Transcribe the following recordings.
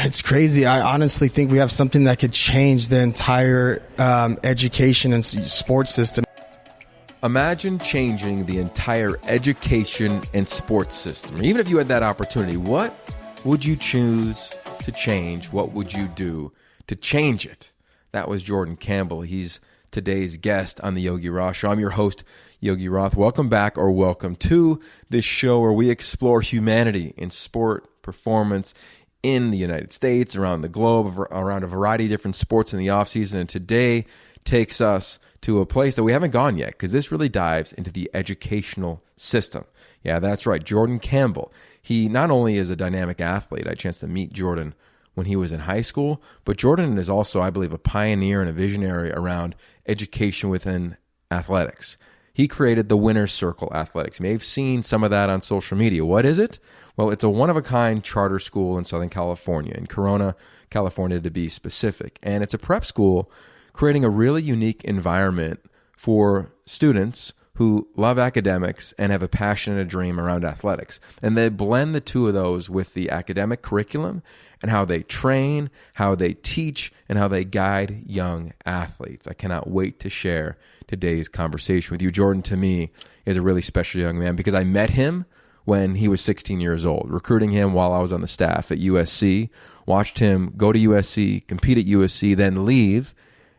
It's crazy. I honestly think we have something that could change the entire education and sports system. Imagine changing the entire education and sports system. Even if you had that opportunity, what would you choose to change? What would you do to change it? That was Jordan Campbell. He's today's guest on the Yogi Roth Show. I'm your host, Yogi Roth. Welcome back, or welcome to this show where we explore humanity in sport, performance, in the United States, around the globe, around a variety of different sports in the offseason. And today takes us to a place that we haven't gone yet, because this really dives into the educational system. Yeah, that's right. Jordan Campbell. He not only is a dynamic athlete, I had a chance to meet Jordan when he was in high school, but Jordan is also, I believe, a pioneer and a visionary around education within athletics. He created the Winner's Circle Athletics. You may have seen some of that on social media. What is it? Well, it's a one-of-a-kind charter school in Southern California, in Corona, California to be specific. And it's a prep school creating a really unique environment for students who love academics and have a passion and a dream around athletics. And they blend the two of those with the academic curriculum and how they train, how they teach, and how they guide young athletes. I cannot wait to share today's conversation with you. Jordan, to me, is a really special young man because I met him when he was 16 years old, recruiting him while I was on the staff at USC, watched him go to USC, compete at USC, then leave,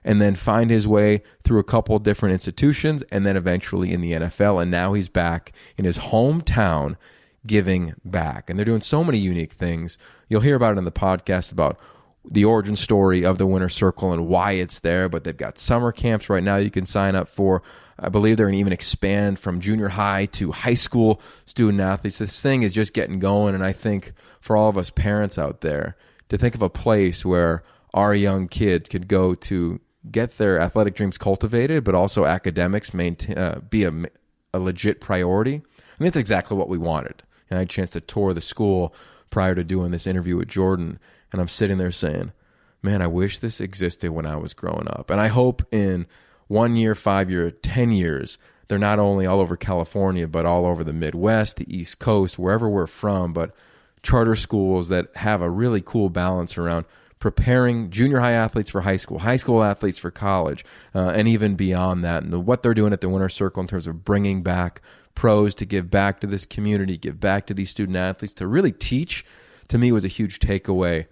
and then find his way through a couple different institutions, and then eventually in the NFL. And now he's back in his hometown giving back. And they're doing so many unique things. You'll hear about it in the podcast about the origin story of the Winner's Circle and why it's there. But they've got summer camps right now you can sign up for. I believe they're going to even expand from junior high to high school student athletes. This thing is just getting going. And I think for all of us parents out there, to think of a place where our young kids could go to get their athletic dreams cultivated, but also academics be a legit priority. And that's exactly what we wanted. And I had a chance to tour the school prior to doing this interview with Jordan. And I'm sitting there saying, man, I wish this existed when I was growing up. And I hope in 1 year, 5 years, 10 years, they're not only all over California, but all over the Midwest, the East Coast, wherever we're from, but charter schools that have a really cool balance around preparing junior high athletes for high school athletes for college, and even beyond that. And what they're doing at the Winner's Circle in terms of bringing back pros to give back to this community, give back to these student athletes, to really teach, to me was a huge takeaway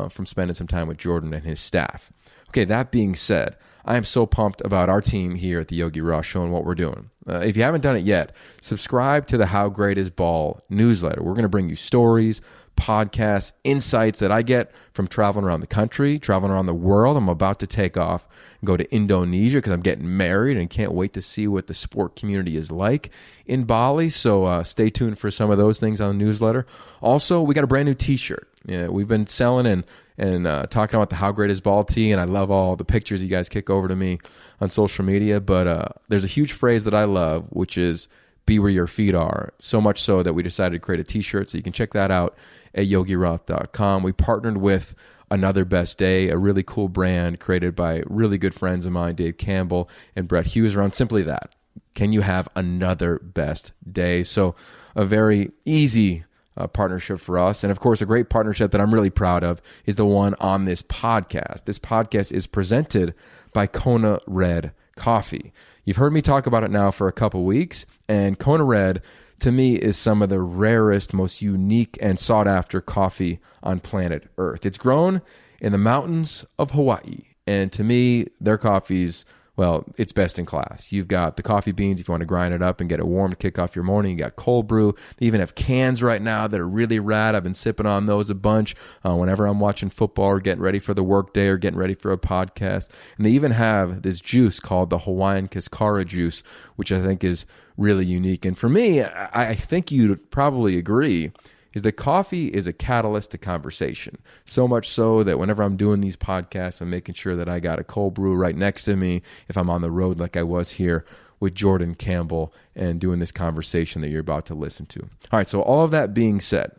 from spending some time with Jordan and his staff. Okay, that being said, I am so pumped about our team here at the Yogi Roth Show and what we're doing. If you haven't done it yet, subscribe to the How Great Is Ball newsletter. We're going to bring you stories, podcasts, insights that I get from traveling around the country, traveling around the world. I'm about to take off and go to Indonesia because I'm getting married and can't wait to see what the sport community is like in Bali. So stay tuned for some of those things on the newsletter. Also, we got a brand new t-shirt. We've been selling and talking about the How Great Is Ball tee, and I love all the pictures you guys kick over to me on social media. But there's a huge phrase that I love, which is be where your feet are. So much so that we decided to create a t-shirt, so you can check that out at yogiroth.com. We partnered with Another Best Day, a really cool brand created by really good friends of mine, Dave Campbell and Brett Hughes, around simply that. Can you have another best day? So a very easy partnership for us. And of course, a great partnership that I'm really proud of is the one on this podcast. This podcast is presented by Kona Red Coffee. You've heard me talk about it now for a couple weeks, and Kona Red, to me, is some of the rarest, most unique, and sought-after coffee on planet Earth. It's grown in the mountains of Hawaii, and to me, their coffee's, well, it's best in class. You've got the coffee beans if you want to grind it up and get it warm to kick off your morning. You got cold brew. They even have cans right now that are really rad. I've been sipping on those a bunch whenever I'm watching football or getting ready for the workday or getting ready for a podcast. And they even have this juice called the Hawaiian Cascara juice, which I think is really unique. And for me, I think you'd probably agree, is that coffee is a catalyst to conversation. So much so that whenever I'm doing these podcasts, I'm making sure that I got a cold brew right next to me if I'm on the road like I was here with Jordan Campbell and doing this conversation that you're about to listen to. All right, so all of that being said,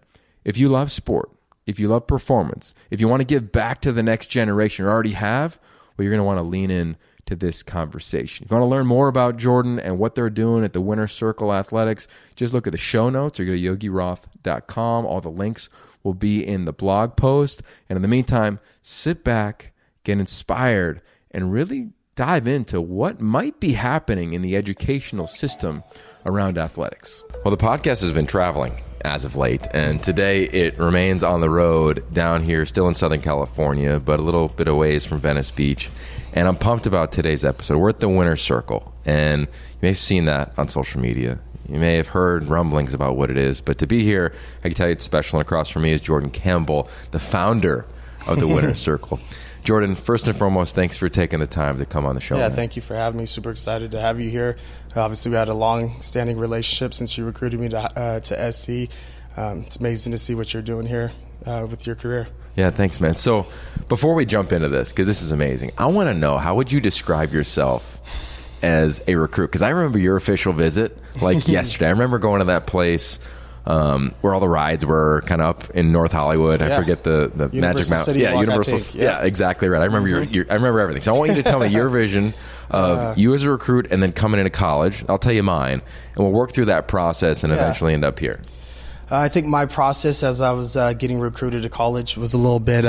if you love sport, if you love performance, if you want to give back to the next generation or already have, well, you're going to want to lean in to this conversation. If you want to learn more about Jordan and what they're doing at the Winner's Circle Athletics, just look at the show notes or go to yogiroth.com. All the links will be in the blog post. And in the meantime, sit back, get inspired, and really dive into what might be happening in the educational system around athletics. Well, the podcast has been traveling as of late, and today it remains on the road down here, still in Southern California, but a little bit of ways from Venice Beach. And I'm pumped about today's episode. We're at the Winner's Circle, and you may have seen that on social media. You may have heard rumblings about what it is, but to be here, I can tell you it's special. And across from me is Jordan Campbell, the founder of the Winner's Circle. Jordan, first and foremost, thanks for taking the time to come on the show. Yeah, man. Thank you for having me. Super excited to have you here. Obviously, we had a long-standing relationship since you recruited me to SC. It's amazing to see what you're doing here with your career. Yeah, thanks, man. So before we jump into this, because this is amazing, I want to know, how would you describe yourself as a recruit? Because I remember your official visit like yesterday. I remember going to that place where all the rides were, kind of up in North Hollywood. I forget the Magic Mountain. City Walk, Universal. Yeah, exactly right. I remember I remember everything. So I want you to tell me your vision of you as a recruit and then coming into college. I'll tell you mine, and we'll work through that process and eventually end up here. I think my process as I was getting recruited to college was a little bit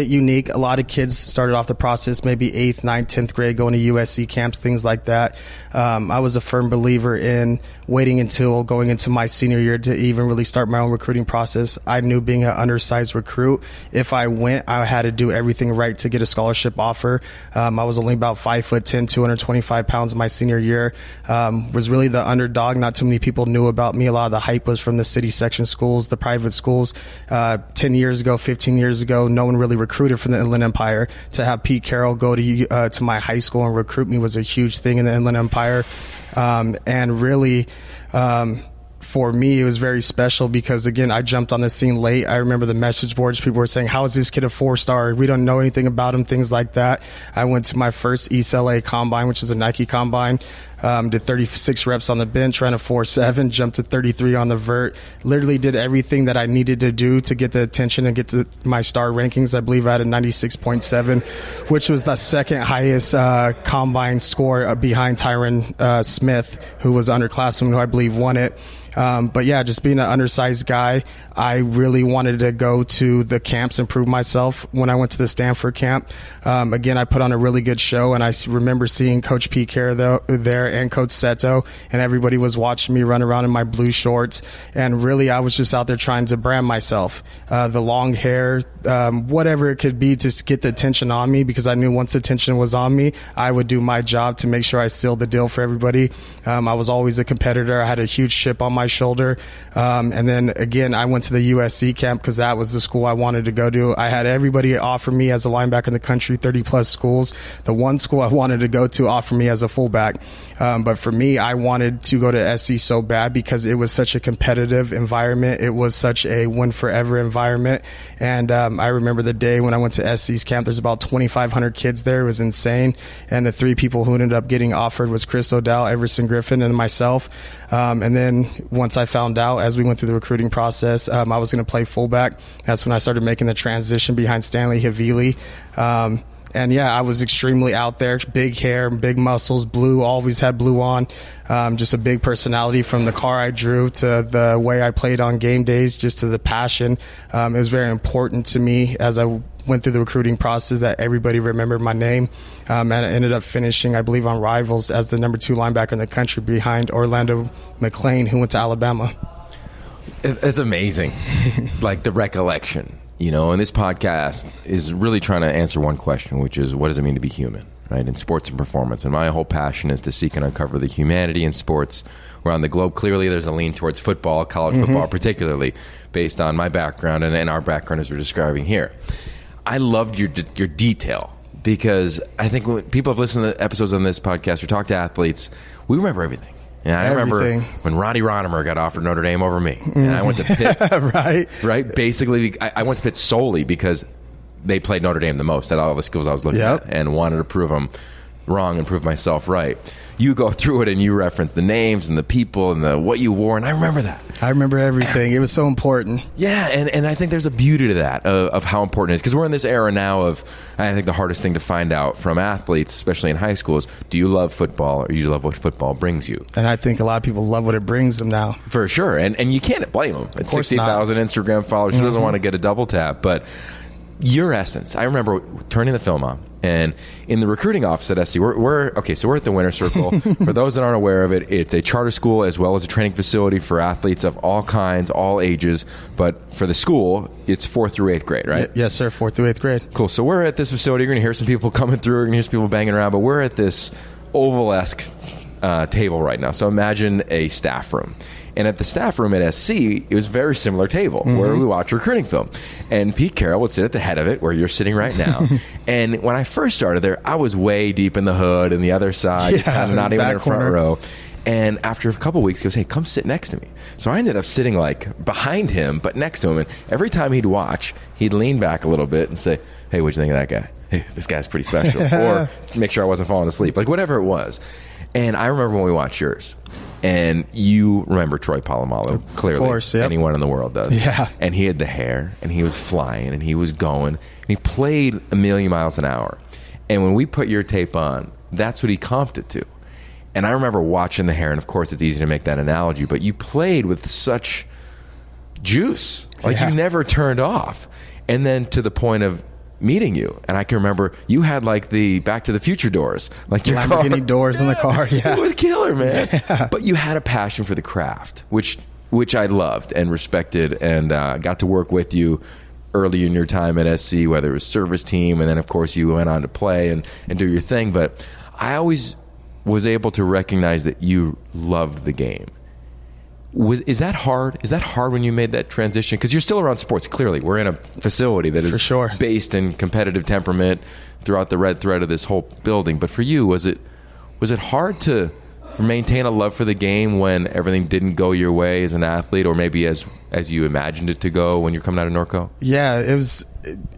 unique. A lot of kids started off the process maybe 8th, 9th, 10th grade, going to USC camps, things like that. I was a firm believer in waiting until going into my senior year to even really start my own recruiting process. I knew, being an undersized recruit, if I went, I had to do everything right to get a scholarship offer. I was only about 5'10", 225 pounds my senior year. Was really the underdog. Not too many people knew about me. A lot of the hype was from the city section schools, the private schools. 10 years ago, 15 years ago, no one really recruited from the Inland Empire. To have Pete Carroll go to my high school and recruit me was a huge thing in the Inland Empire. And really, for me, it was very special because, again, I jumped on the scene late. I remember the message boards. People were saying, how is this kid a 4-star? We don't know anything about him, things like that. I went to my first East LA combine, which is a Nike combine. Did 36 reps on the bench, ran a 4.7, jumped to 33 on the vert. Literally did everything that I needed to do to get the attention and get to my star rankings. I believe I had a 96.7, which was the second highest combine score behind Tyron Smith, who was underclassman, who I believe won it. But yeah, just being an undersized guy, I really wanted to go to the camps and prove myself. When I went to the Stanford camp, again, I put on a really good show, and I remember seeing Coach Pete Carroll there and Coach Seto, and everybody was watching me run around in my blue shorts. And really, I was just out there trying to brand myself. The long hair, whatever it could be, to get the attention on me, because I knew once the attention was on me, I would do my job to make sure I sealed the deal for everybody. I was always a competitor. I had a huge chip on my shoulder. And then again, I went to the USC camp because that was the school I wanted to go to. I had everybody offer me as a linebacker in the country, 30 plus schools. The one school I wanted to go to offered me as a fullback. But for me, I wanted to go to SC so bad because it was such a competitive environment. It was such a win forever environment. And I remember the day when I went to SC's camp, there's about 2,500 kids there. It was insane. And the 3 people who ended up getting offered was Chris O'Dell, Everson Griffin, and myself. And then once I found out, as we went through the recruiting process, I was going to play fullback. That's when I started making the transition behind Stanley Havili. And yeah, I was extremely out there, big hair, big muscles, blue, always had blue on. Just a big personality, from the car I drew to the way I played on game days, just to the passion. It was very important to me as I went through the recruiting process that everybody remembered my name. And I ended up finishing, I believe, on Rivals as the number 2 linebacker in the country behind Orlando McClain, who went to Alabama. It's amazing, like the recollection. You know, and this podcast is really trying to answer one question, which is, what does it mean to be human, right, in sports and performance? And my whole passion is to seek and uncover the humanity in sports around the globe. Clearly, there's a lean towards football, college football particularly, based on my background and our background as we're describing here. I loved your detail, because I think when people have listened to episodes on this podcast or talked to athletes, we remember everything. And I remember when Roddy Ronimer got offered Notre Dame over me. And I went to Pitt. Right? Basically, I went to Pitt solely because they played Notre Dame the most at all the schools I was looking at, and wanted to prove them wrong and prove myself right. You go through it and you reference the names and the people and what you wore, and I remember that. I remember everything. It was so important. Yeah, and I think there's a beauty to that, of how important it is, because we're in this era now of, I think the hardest thing to find out from athletes, especially in high school, is do you love football or do you love what football brings you? And I think a lot of people love what it brings them now. For sure, and you can't blame them. It's 60,000 Instagram followers. Who doesn't want to get a double tap? But your essence, I remember turning the film on, and in the recruiting office at SC, we're at the Winter Circle. For those that aren't aware of it, it's a charter school as well as a training facility for athletes of all kinds, all ages. But for the school, it's 4th through 8th grade, right? Yes, sir. 4th through 8th grade. Cool. So we're at this facility. You're going to hear some people coming through. You're going to hear some people banging around. But we're at this oval-esque table right now. So imagine a staff room. And at the staff room at SC, it was a very similar table where we watch recruiting film. And Pete Carroll would sit at the head of it, where you're sitting right now. And when I first started there, I was way deep in the hood and the other side, just kind of not even in the front row. And after a couple of weeks, he goes, hey, come sit next to me. So I ended up sitting like behind him, but next to him. And every time he'd watch, he'd lean back a little bit and say, hey, what'd you think of that guy? Hey, this guy's pretty special. Or make sure I wasn't falling asleep. Like whatever it was. And I remember when we watched yours. And you remember Troy Polamalu, clearly. Of course, yep. Anyone in the world does. Yeah. And he had the hair, and he was flying, and he was going, and he played 1,000,000 miles an hour. And when we put your tape on, that's what he comped it to. And I remember watching the hair, and of course it's easy to make that analogy, but you played with such juice. Like you never turned off. And then to the point of meeting you, and I can remember you had like the Back to the Future doors, like your Lamborghini doors in the car. Yeah, it was killer, man. Yeah. But you had a passion for the craft, which I loved and respected, and got to work with you early in your time at SC, whether it was service team, and then of course you went on to play and do your thing. But I always was able to recognize that you loved the game. Is that hard? Is that hard when you made that transition? Because you're still around sports, clearly. We're in a facility that is based in competitive temperament throughout the red thread of this whole building. But for you, was it hard to maintain a love for the game when everything didn't go your way as an athlete, or maybe as you imagined it to go when you're coming out of Norco? Yeah, it was.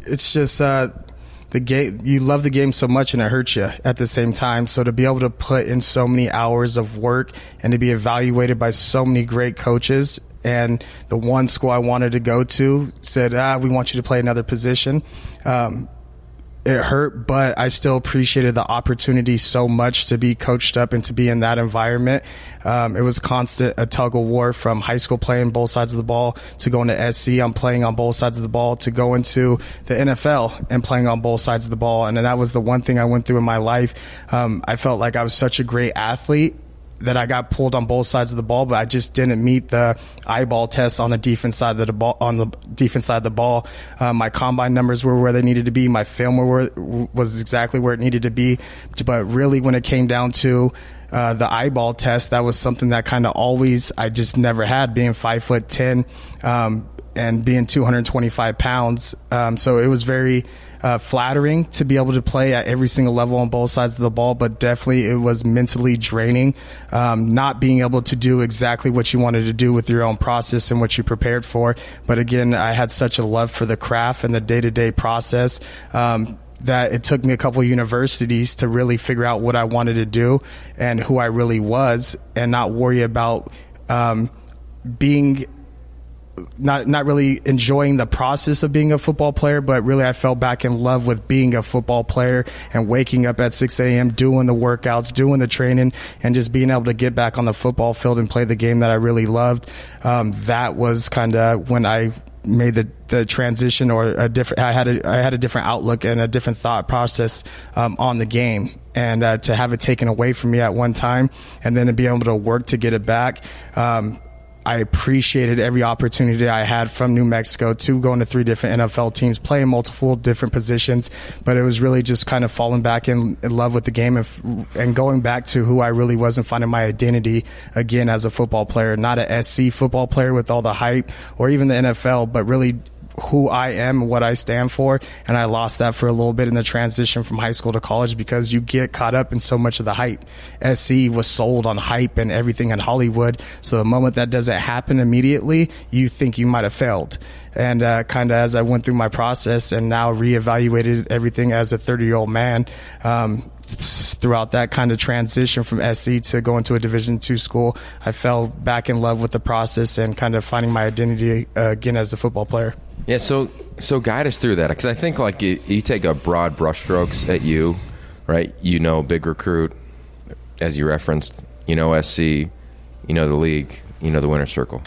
It's just the game. You love the game so much, and it hurts you at the same time. So to be able to put in so many hours of work and to be evaluated by so many great coaches, and the one school I wanted to go to said, we want you to play another position. It hurt, but I still appreciated the opportunity so much to be coached up and to be in that environment. It was constant, a tug of war from high school playing both sides of the ball to going to SC. I'm playing on both sides of the ball to going to the NFL and playing on both sides of the ball. And that was the one thing I went through in my life. I felt like I was such a great athlete that I got pulled on both sides of the ball, but I just didn't meet the eyeball test on the defense side of the ball. On the defense side of the ball, my combine numbers were where they needed to be. My film was exactly where it needed to be. But really, when it came down to the eyeball test, that was something that kind of always I just never had, being 5'10", and being 225 pounds. So it was very flattering to be able to play at every single level on both sides of the ball, but definitely it was mentally draining, not being able to do exactly what you wanted to do with your own process and what you prepared for. But again, I had such a love for the craft and the day-to-day process that it took me a couple of universities to really figure out what I wanted to do and who I really was, and not worry about being not really enjoying the process of being a football player, but really I fell back in love with being a football player and waking up at 6 a.m., doing the workouts, doing the training, and just being able to get back on the football field and play the game that I really loved. That was kind of when I made the transition, or I had a different outlook and a different thought process on the game. And to have it taken away from me at one time, and then to be able to work to get it back, I appreciated every opportunity I had from New Mexico to going to 3 different NFL teams, playing multiple different positions. But it was really just kind of falling back in love with the game and going back to who I really was and finding my identity again as a football player, not a SC football player with all the hype or even the NFL, but really who I am, what I stand for, and I lost that for a little bit in the transition from high school to college because you get caught up in so much of the hype. SC was sold on hype and everything in Hollywood, so the moment that doesn't happen immediately, you think you might have failed. And kind of as I went through my process and now reevaluated everything as a 30-year-old man, throughout that kind of transition from SC to going to a Division II school, I fell back in love with the process and kind of finding my identity again as a football player. Yeah, so guide us through that, because I think like you take a broad brushstrokes at you, right? You know, big recruit, as you referenced. You know, SC. You know the league. You know the winner's circle.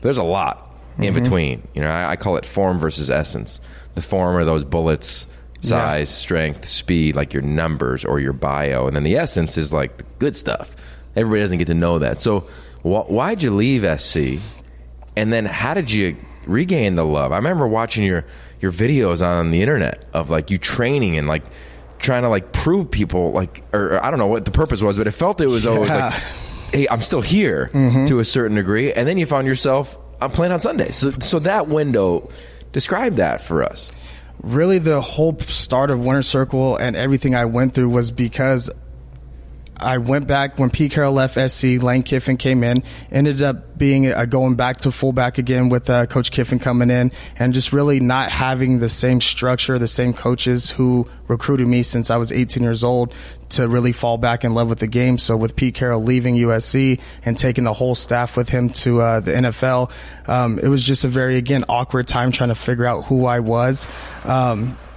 There's a lot in between. You know, I call it form versus essence. The form are those bullets, size, strength, speed, like your numbers or your bio, and then the essence is like the good stuff. Everybody doesn't get to know that. So why'd you leave SC, and then how did you regain the love? I remember watching your videos on the internet of like you training and like trying to like prove people, like, or I don't know what the purpose was, but it felt it was always like, hey, I'm still here to a certain degree. And then you found yourself playing on Sundays. So that window, describe that for us. Really, the whole start of Winter Circle and everything I went through was because I went back when Pete Carroll left SC. Lane Kiffin came in, ended up being going back to fullback again with Coach Kiffin coming in, and just really not having the same structure, the same coaches who recruited me since I was 18 years old to really fall back in love with the game. So with Pete Carroll leaving USC and taking the whole staff with him to the NFL, it was just a very, again, awkward time trying to figure out who I was.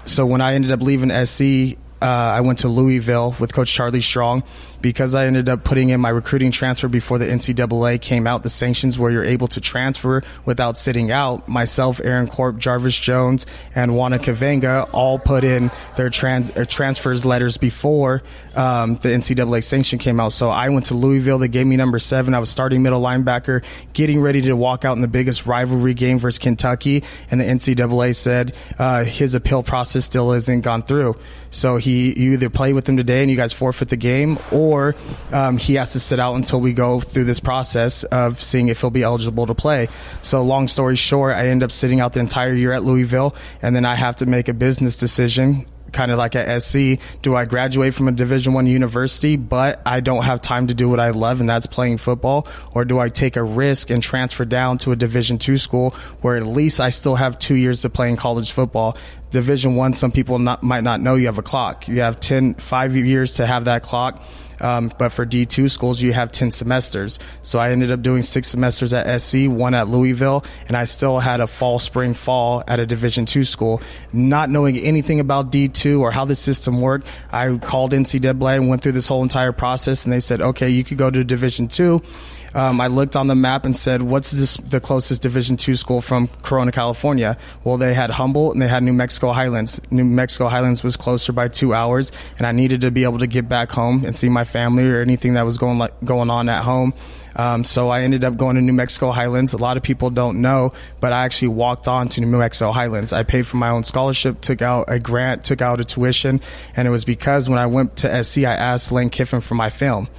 So when I ended up leaving SC, I went to Louisville with Coach Charlie Strong because I ended up putting in my recruiting transfer before the NCAA came out, the sanctions where you're able to transfer without sitting out. Myself, Aaron Corp, Jarvis Jones, and Wana Kavenga all put in their transfers letters before the NCAA sanction came out. So I went to Louisville. They gave me number 7. I was starting middle linebacker, getting ready to walk out in the biggest rivalry game versus Kentucky, and the NCAA said his appeal process still isn't gone through. So you either play with him today and you guys forfeit the game, or he has to sit out until we go through this process of seeing if he'll be eligible to play. So long story short, I end up sitting out the entire year at Louisville, and then I have to make a business decision, kind of like at SC. Do I graduate from a Division I university, but I don't have time to do what I love, and that's playing football? Or do I take a risk and transfer down to a Division II school where at least I still have 2 years to play in college football? Division I, some people might not know you have a clock. You have 5 years to have that clock. But for D2 schools, you have 10 semesters. So I ended up doing 6 semesters at SC, 1 at Louisville, and I still had a fall, spring, fall at a Division II school. Not knowing anything about D2 or how the system worked, I called NCAA and went through this whole entire process, and they said, okay, you could go to Division II. I looked on the map and said, what's the closest Division II school from Corona, California? Well, they had Humboldt and they had New Mexico Highlands. New Mexico Highlands was closer by 2 hours, and I needed to be able to get back home and see my family or anything that was going on at home. So I ended up going to New Mexico Highlands. A lot of people don't know, but I actually walked on to New Mexico Highlands. I paid for my own scholarship, took out a grant, took out a tuition, and it was because when I went to SC, I asked Lane Kiffin for my film.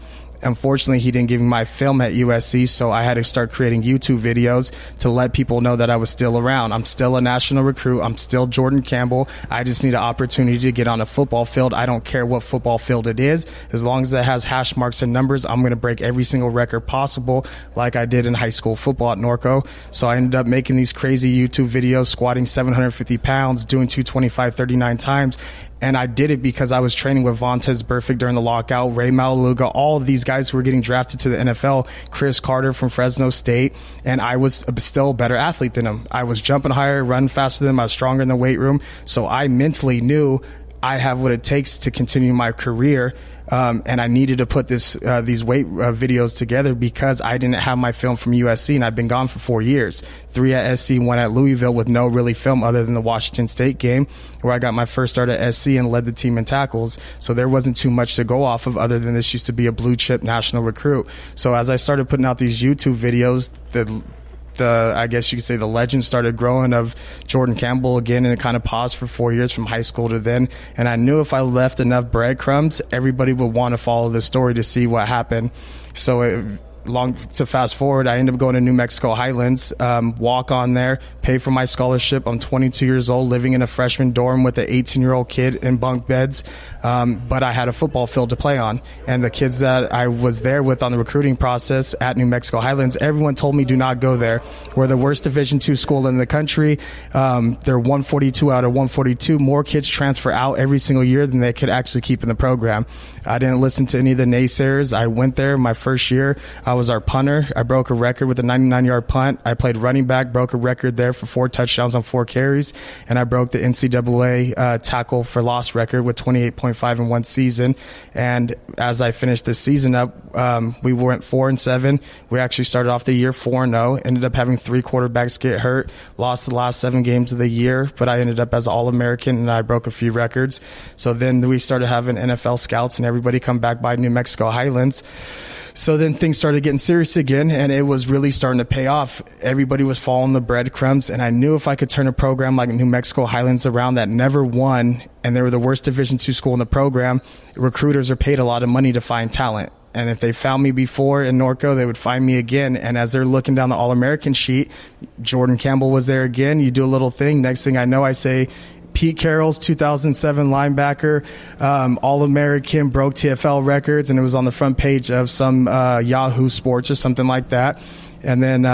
Unfortunately, he didn't give me my film at USC, so I had to start creating YouTube videos to let people know that I was still around. I'm still a national recruit. I'm still Jordan Campbell. I just need an opportunity to get on a football field. I don't care what football field it is. As long as it has hash marks and numbers, I'm going to break every single record possible like I did in high school football at Norco. So I ended up making these crazy YouTube videos, squatting 750 pounds, doing 225 39 times. And I did it because I was training with Vontaze Burfict during the lockout, Ray Malaluga, all of these guys who were getting drafted to the NFL, Chris Carter from Fresno State, and I was still a better athlete than them. I was jumping higher, running faster than them, I was stronger in the weight room, so I mentally knew I have what it takes to continue my career. And I needed to put these weight videos together because I didn't have my film from USC, and I've been gone for 4 years. 3 at SC, 1 at Louisville with no really film other than the Washington State game where I got my first start at SC and led the team in tackles. So there wasn't too much to go off of other than this used to be a blue chip national recruit. So as I started putting out these YouTube videos, I guess you could say the legend started growing of Jordan Campbell again, and it kind of paused for 4 years from high school to then. And I knew if I left enough breadcrumbs, everybody would want to follow the story to see what happened. So long to fast forward, I ended up going to New Mexico Highlands, walk on there, pay for my scholarship. I'm 22 years old, living in a freshman dorm with an 18-year-old kid in bunk beds. But I had a football field to play on. And the kids that I was there with on the recruiting process at New Mexico Highlands, everyone told me do not go there. We're the worst Division II school in the country. They're 142 out of 142. More kids transfer out every single year than they could actually keep in the program. I didn't listen to any of the naysayers. I went there my first year. I was our punter. I broke a record with a 99-yard punt. I played running back, broke a record there for 4 touchdowns on 4 carries. And I broke the NCAA tackle for loss record with 28.5 in one season. And as I finished this season up, we went 4-7. We actually started off the year 4-0. Ended up having 3 quarterbacks get hurt. Lost the last 7 games of the year, but I ended up as All-American and I broke a few records. So then we started having NFL scouts and everybody come back by New Mexico Highlands. So then things started getting serious again, and it was really starting to pay off. Everybody was following the breadcrumbs, and I knew if I could turn a program like New Mexico Highlands around that never won, and they were the worst Division II school in the program, recruiters are paid a lot of money to find talent. And if they found me before in Norco, they would find me again. And as they're looking down the All-American sheet, Jordan Campbell was there again. You do a little thing. Next thing I know, I say, Pete Carroll's 2007 linebacker, All-American, broke TFL records, and it was on the front page of some Yahoo Sports or something like that. And then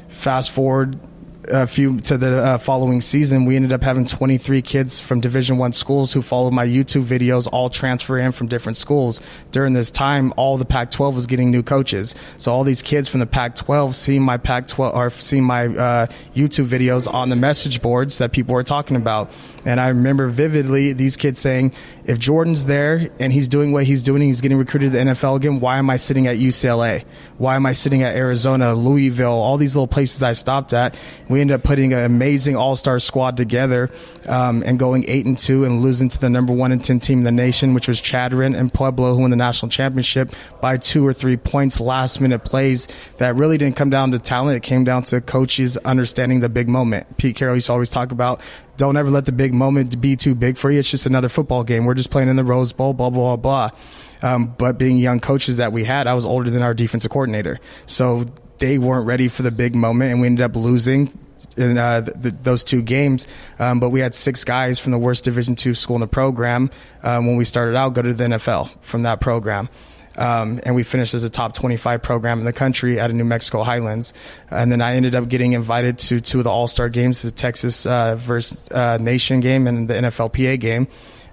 fast forward a few to the following season, we ended up having 23 kids from Division I schools who followed my YouTube videos, all transfer in from different schools. During this time, all the Pac-12 was getting new coaches. So all these kids from the Pac-12 seeing my Pac-12 or seeing my YouTube videos on the message boards that people were talking about. And I remember vividly these kids saying, if Jordan's there and he's doing what he's doing, he's getting recruited to the NFL again, why am I sitting at UCLA? Why am I sitting at Arizona, Louisville, all these little places I stopped at? We ended up putting an amazing all-star squad together and going 8-2 and losing to the number 1 and 10 team in the nation, which was Chadron and Pueblo, who won the national championship by 2 or 3 points, last-minute plays that really didn't come down to talent. It came down to coaches understanding the big moment. Pete Carroll used to always talk about, don't ever let the big moment be too big for you. It's just another football game. We're just playing in the Rose Bowl, blah, blah, blah, blah. But being young coaches that we had, I was older than our defensive coordinator. So they weren't ready for the big moment, and we ended up losing in those 2 games. But we had 6 guys from the worst Division II school in the program when we started out go to the NFL from that program. And we finished as a top 25 program in the country at a New Mexico Highlands. And then I ended up getting invited to 2 of the All-Star games, the Texas versus Nation game and the NFLPA game.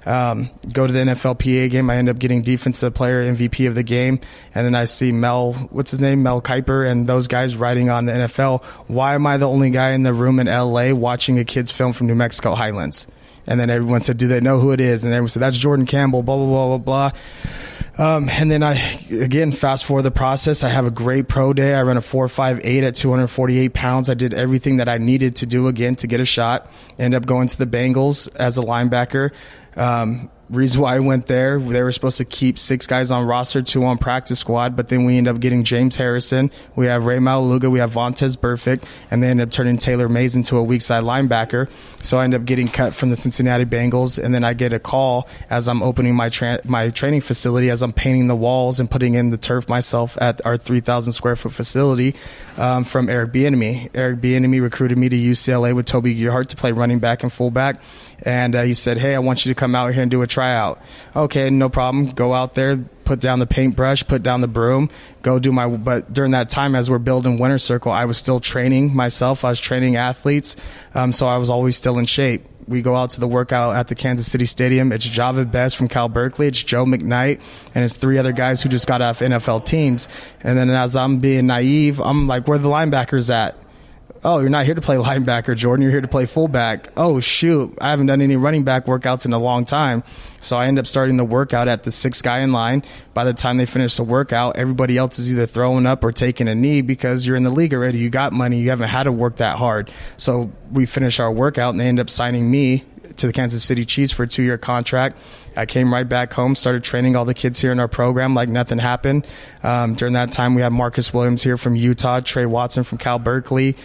Go to the NFLPA game. I end up getting defensive player MVP of the game. And then I see Mel Kiper and those guys writing on the NFL. Why am I the only guy in the room in LA watching a kid's film from New Mexico Highlands? And then everyone said, do they know who it is? And everyone said, that's Jordan Campbell, blah, blah, blah, blah, blah. And then again, fast forward the process. I have a great pro day. I run a 4.58 at 248 pounds. I did everything that I needed to do again to get a shot. End up going to the Bengals as a linebacker. Reason why I went there, they were supposed to keep 6 guys on roster, 2 on practice squad, but then we ended up getting James Harrison. We have Ray Malaluga, we have Vontez Burfict, and they ended up turning Taylor Mays into a weak side linebacker. So I ended up getting cut from the Cincinnati Bengals, and then I get a call as I'm opening my training facility, as I'm painting the walls and putting in the turf myself at our 3,000 square foot facility from Eric Bieniemy. Eric Bieniemy recruited me to UCLA with Toby Gerhart to play running back and fullback. And he said, hey, I want you to come out here and do a tryout. Okay, no problem. Go out there, put down the paintbrush, put down the broom, go do my – but during that time as we're building Winter Circle, I was still training myself. I was training athletes, so I was always still in shape. We go out to the workout at the Kansas City Stadium. It's Java Best from Cal Berkeley. It's Joe McKnight, and it's 3 other guys who just got off NFL teams. And then as I'm being naive, I'm like, where are the linebackers at? Oh, you're not here to play linebacker, Jordan. You're here to play fullback. Oh, shoot. I haven't done any running back workouts in a long time. So I end up starting the workout at the 6th guy in line. By the time they finish the workout, everybody else is either throwing up or taking a knee because you're in the league already. You got money. You haven't had to work that hard. So we finish our workout, and they end up signing me to the Kansas City Chiefs for a 2-year contract. I came right back home, started training all the kids here in our program like nothing happened. During that time, we had Marcus Williams here from Utah, Trey Watson from Cal Berkeley,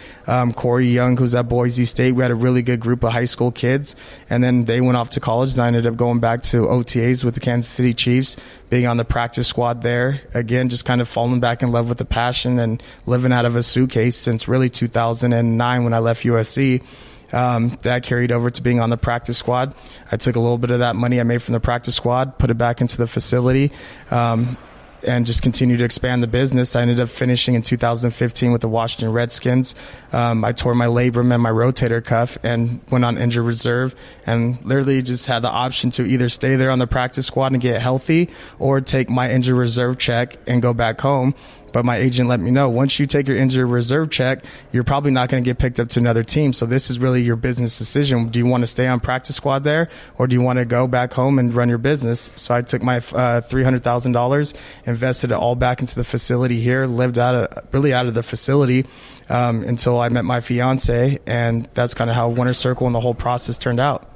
Corey Young, who's at Boise State. We had a really good group of high school kids, and then they went off to college, and I ended up going back to OTAs with the Kansas City Chiefs, being on the practice squad there. Again, just kind of falling back in love with the passion and living out of a suitcase since really 2009 when I left USC. That carried over to being on the practice squad. I took a little bit of that money I made from the practice squad, put it back into the facility, and just continued to expand the business. I ended up finishing in 2015 with the Washington Redskins. I tore my labrum and my rotator cuff and went on injured reserve, and literally just had the option to either stay there on the practice squad and get healthy or take my injured reserve check and go back home. But my agent let me know, once you take your injured reserve check, you're probably not going to get picked up to another team. So this is really your business decision. Do you want to stay on practice squad there, or do you want to go back home and run your business? So I took my $300,000, invested it all back into the facility here, lived out of the facility until I met my fiance, and that's kind of how Winter Circle and the whole process turned out.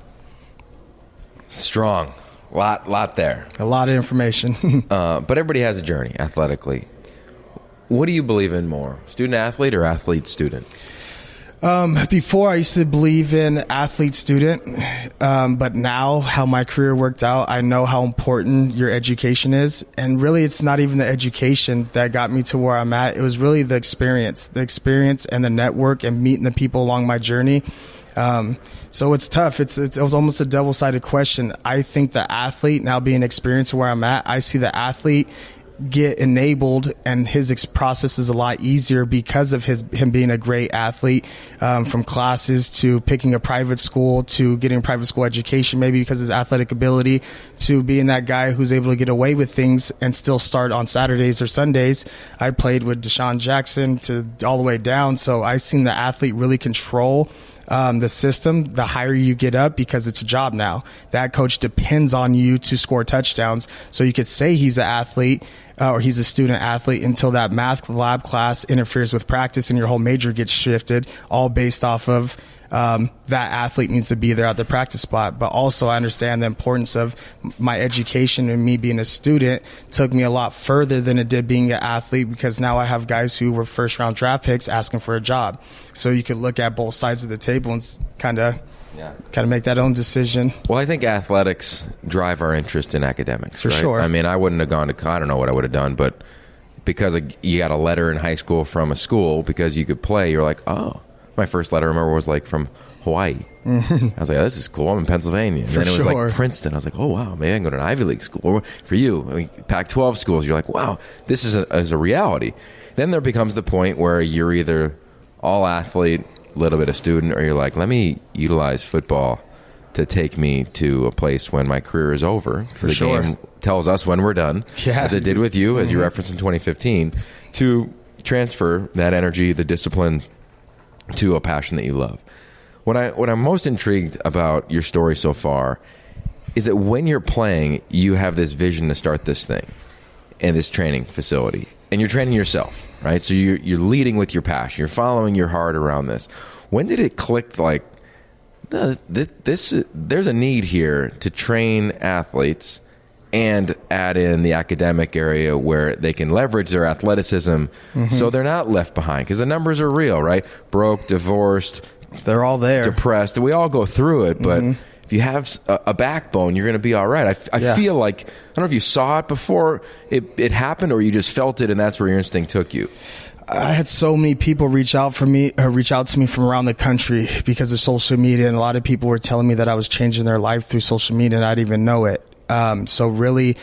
Strong. Lot there. A lot of information. But everybody has a journey athletically. What do you believe in more, student athlete or athlete student? Before I used to believe in athlete student, but now how my career worked out, I know how important your education is. And really, it's not even the education that got me to where I'm at. It was really the experience and the network and meeting the people along my journey. So it's tough. It was almost a double-sided question. I think the athlete, now being experienced where I'm at, I see the athlete get enabled, and his process is a lot easier because of him being a great athlete, from classes to picking a private school to getting private school education, maybe because of his athletic ability, to being that guy who's able to get away with things and still start on Saturdays or Sundays. I played with Deshaun Jackson to all the way down. So I've seen the athlete really control the system the higher you get up, because it's a job now. That coach depends on you to score touchdowns. So you could say he's an athlete or he's a student athlete until that math lab class interferes with practice and your whole major gets shifted, all based off of that athlete needs to be there at the practice spot. But also I understand the importance of my education, and me being a student took me a lot further than it did being an athlete, because now I have guys who were first round draft picks asking for a job. So you could look at both sides of the table and kind of make that own decision. Well, I think athletics drive our interest in academics. For right? sure. I mean, I wouldn't have gone to, I don't know what I would have done, but because you got a letter in high school from a school because you could play, you're like, oh. My first letter, I remember, was like from Hawaii. I was like, oh, this is cool. I'm in Pennsylvania. And then it was like Princeton. I was like, oh, wow, maybe I can go to an Ivy League school. Or for you, I mean, Pac-12 schools, you're like, wow, this is a reality. Then there becomes the point where you're either all athlete, a little bit of student, or you're like, let me utilize football to take me to a place when my career is over. For sure. Game tells us when we're done, as it did with you, as you referenced in 2015, to transfer that energy, the discipline, to a passion that you love. What I'm most intrigued about your story so far is that when you're playing, you have this vision to start this thing and this training facility, and you're training yourself, right? So you're leading with your passion. You're following your heart around this. When did it click, like, there's a need here to train athletes and add in the academic area where they can leverage their athleticism so they're not left behind? Because the numbers are real, right? Broke, divorced. They're all there. Depressed. We all go through it, but if you have a backbone, you're going to be all right. I feel like, I don't know if you saw it before it happened, or you just felt it and that's where your instinct took you. I had so many people reach out to me from around the country because of social media, and a lot of people were telling me that I was changing their life through social media, and I didn't even know it. So really,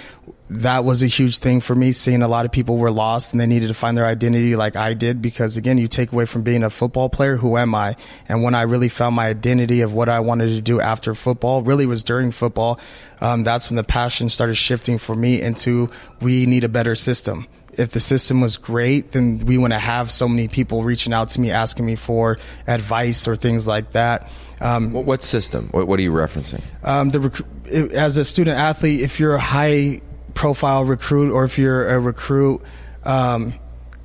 that was a huge thing for me, seeing a lot of people were lost and they needed to find their identity like I did, because again, you take away from being a football player, who am I? And when I really found my identity of what I wanted to do after football, really was during football, that's when the passion started shifting for me into, we need a better system. If the system was great, then we wouldn't have so many people reaching out to me, asking me for advice or things like that. What system? What are you referencing? As a student athlete, if you're a high profile recruit, or if you're a recruit